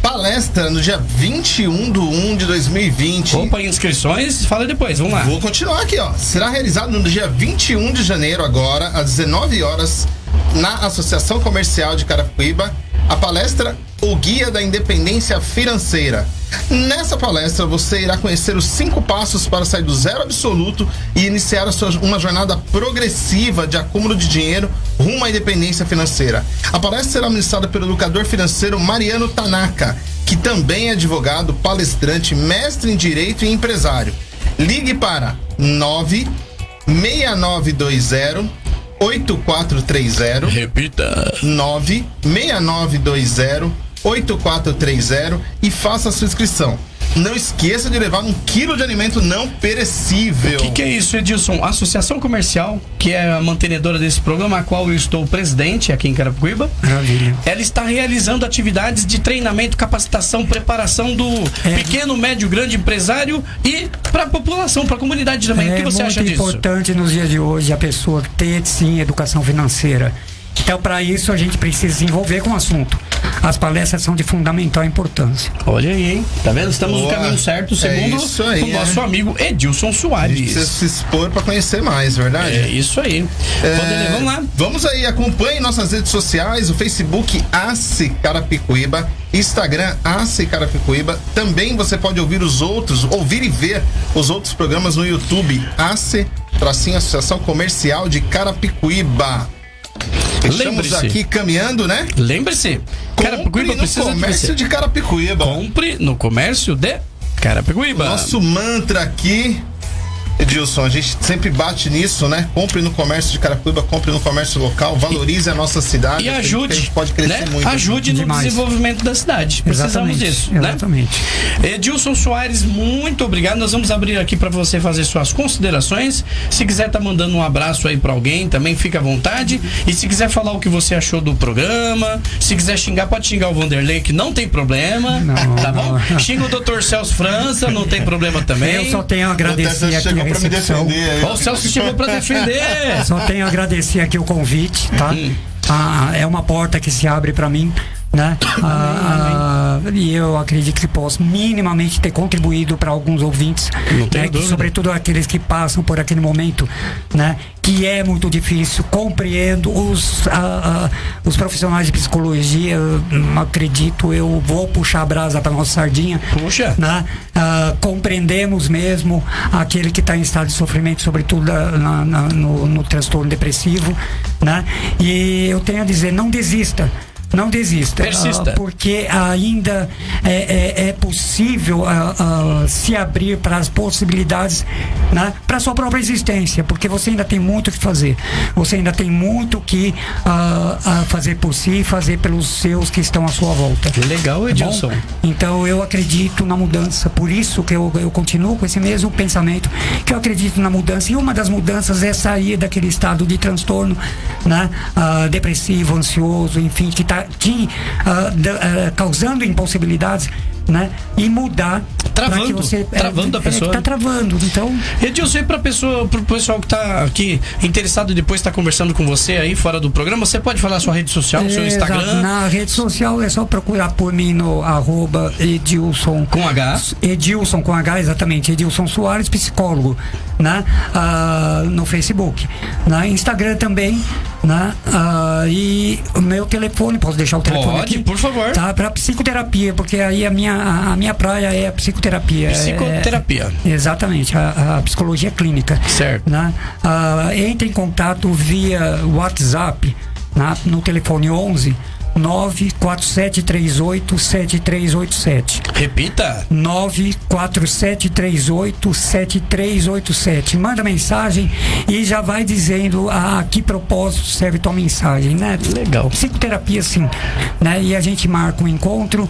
Palestra no dia 21/1 de 2020. Opa, inscrições, fala depois, vamos lá. Vou continuar aqui, ó. Será realizado no dia 21 de janeiro agora, às 19 horas, na Associação Comercial de Carapicuíba, a palestra O Guia da Independência Financeira. Nessa palestra você irá conhecer os 5 passos para sair do zero absoluto e iniciar uma jornada progressiva de acúmulo de dinheiro rumo à independência financeira. A palestra será ministrada pelo educador financeiro Mariano Tanaka, que também é advogado, palestrante, mestre em direito e empresário. Ligue para 96920 8430. Repita. 96920 8430 e faça a sua inscrição. Não esqueça de levar 1 quilo de alimento não perecível. O que é isso, Edilson? Associação Comercial, que é a mantenedora desse programa, a qual eu estou presidente aqui em Carapicuíba. Maravilha. Ela está realizando atividades de treinamento, capacitação, preparação do pequeno, médio, grande empresário e para a população, para a comunidade também. O que você acha disso? É muito importante nos dias de hoje a pessoa ter, sim, educação financeira. Então, para isso, a gente precisa se envolver com o assunto. As palestras são de fundamental importância. Olha aí, hein? Tá vendo? Estamos no caminho certo, segundo o nosso amigo Edilson Soares. A gente precisa se expor para conhecer mais, verdade? É isso aí. Vamos lá. Vamos aí, acompanhe nossas redes sociais, o Facebook AC Carapicuíba, Instagram AC Carapicuíba. Também você pode ouvir e ver os outros programas no YouTube, AC Associação Comercial de Carapicuíba. Estamos aqui caminhando, né? Lembre-se, Carapicuíba precisa no comércio de Carapicuíba. Compre no comércio de Carapicuíba. Nosso mantra aqui, Edilson, a gente sempre bate nisso, né? Compre no comércio de Carapicuíba, compre no comércio local, valorize a nossa cidade. E ajude, a gente pode crescer muito. Ajude no desenvolvimento da cidade. Precisamos disso, exatamente. Né? Edilson Soares, muito obrigado. Nós vamos abrir aqui para você fazer suas considerações. Se quiser tá mandando um abraço aí para alguém, também fica à vontade. E se quiser falar o que você achou do programa, se quiser xingar, pode xingar o Vanderlei, que não tem problema. Tá bom? Xinga o Dr. Celso França, não tem problema também. Eu só tenho a agradecer aqui a recepção. O Celso chegou para defender. Só tenho a agradecer aqui o convite, tá? É uma porta que se abre para mim, né? e eu acredito que posso minimamente ter contribuído para alguns ouvintes, né, que, sobretudo aqueles que passam por aquele momento, né, que é muito difícil. Compreendo os profissionais de psicologia, acredito, eu vou puxar a brasa para nossa sardinha. Puxa. Né? Compreendemos mesmo aquele que está em estado de sofrimento, sobretudo no transtorno depressivo, né? E eu tenho a dizer, não desista. Não desista, porque ainda é possível se abrir para as possibilidades, né, para a sua própria existência, porque você ainda tem muito o que fazer, você ainda tem muito que fazer por si e fazer pelos seus que estão à sua volta. Legal, Edilson. Então eu acredito na mudança, por isso que eu continuo com esse mesmo pensamento, que eu acredito na mudança, e uma das mudanças é sair daquele estado de transtorno, né, depressivo, ansioso, enfim, que está causando impossibilidades, né? E mudar. Travando, que você, travando a pessoa. Tá travando, então. Edilson, e pro pessoal que tá aqui interessado e depois tá conversando com você aí fora do programa, você pode falar a sua rede social, seu Instagram? Na rede social é só procurar por mim no @Edilson com H. Edilson com H, exatamente. Edilson Soares, psicólogo, né? No Facebook, na Instagram também, né? E o meu telefone, posso deixar o telefone aqui? Por favor. Tá, para psicoterapia, porque aí a minha praia é a psicoterapia. Psicoterapia. Exatamente, a psicologia clínica. Certo. Né? Entre em contato via WhatsApp, né? No telefone 11 947387387. Repita. 947387387. Manda mensagem e já vai dizendo a que propósito serve tua mensagem, né? Legal. Psicoterapia, sim, né? E a gente marca um encontro.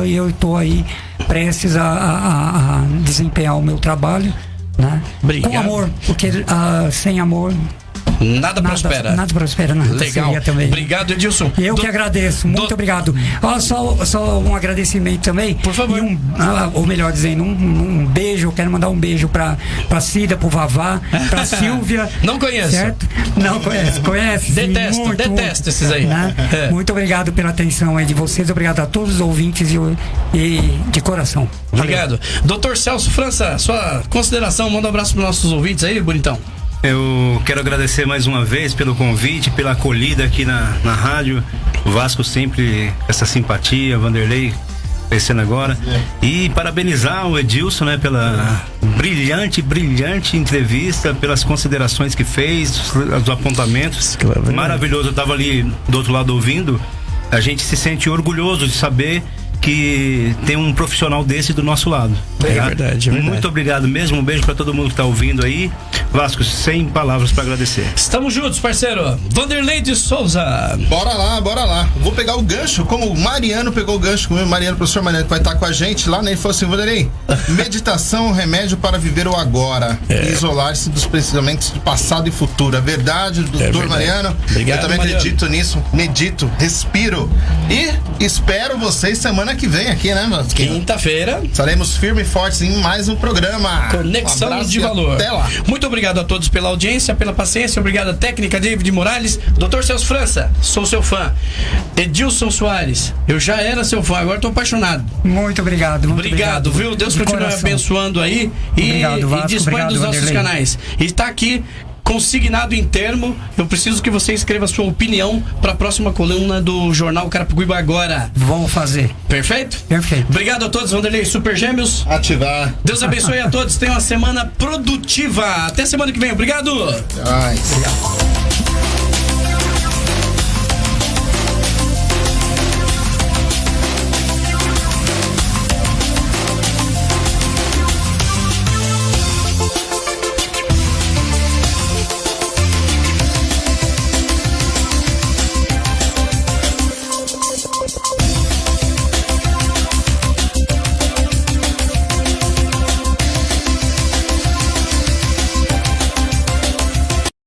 Eu estou aí prestes a desempenhar o meu trabalho, né? Obrigado. Com amor, porque sem amor Nada prospera. Nada prospera, não. Legal. Também. Obrigado, Edilson. Eu que agradeço, muito obrigado. Só um agradecimento também. Por favor. E ou melhor dizendo, um beijo. Eu quero mandar um beijo pra Cida, pro Vavá, pra Silvia. Não conheço. Certo? Não conhece. Conhece? Detesto esses aí. Né? Muito obrigado pela atenção aí de vocês. Obrigado a todos os ouvintes e de coração. Obrigado. Dr. Celso França, sua consideração, manda um abraço para nossos ouvintes aí, bonitão. Eu quero agradecer mais uma vez pelo convite, pela acolhida aqui na rádio. O Vasco sempre, essa simpatia, Vanderlei crescendo agora. E parabenizar o Edilson, né, pela brilhante entrevista, pelas considerações que fez, os apontamentos. Maravilhoso, eu estava ali do outro lado ouvindo. A gente se sente orgulhoso de saber que tem um profissional desse do nosso lado. É verdade. Muito obrigado mesmo, um beijo pra todo mundo que tá ouvindo aí. Vasco, sem palavras pra agradecer. Estamos juntos, parceiro. Vanderlei de Souza. Bora lá. Vou pegar o gancho, como o Mariano pegou o gancho comigo, professor Mariano, que vai estar com a gente lá, né? Ele falou assim: Vanderlei, meditação, remédio para viver o agora, e isolar-se dos pensamentos do passado e futuro. É verdade, doutor Mariano? Obrigado, eu também acredito nisso, medito, respiro e espero vocês semana que vem aqui, né, mano? Quinta-feira estaremos firmes e fortes em mais um programa. Conexão de Valor. Até lá. Muito obrigado a todos pela audiência, pela paciência. Obrigado à técnica David Morales. Dr. Celso França, sou seu fã. Edilson Soares, eu já era seu fã, agora tô apaixonado. Muito obrigado. Obrigado, viu? Deus continue abençoando aí e dispõe dos nossos canais. E tá aqui consignado em termo. Eu preciso que você escreva a sua opinião para a próxima coluna do Jornal Carapicuíba agora. Vamos fazer. Perfeito? Perfeito. Obrigado a todos, Vanderlei Super Gêmeos. Ativar. Deus abençoe a todos. Tenham uma semana produtiva. Até semana que vem. Obrigado. Obrigado.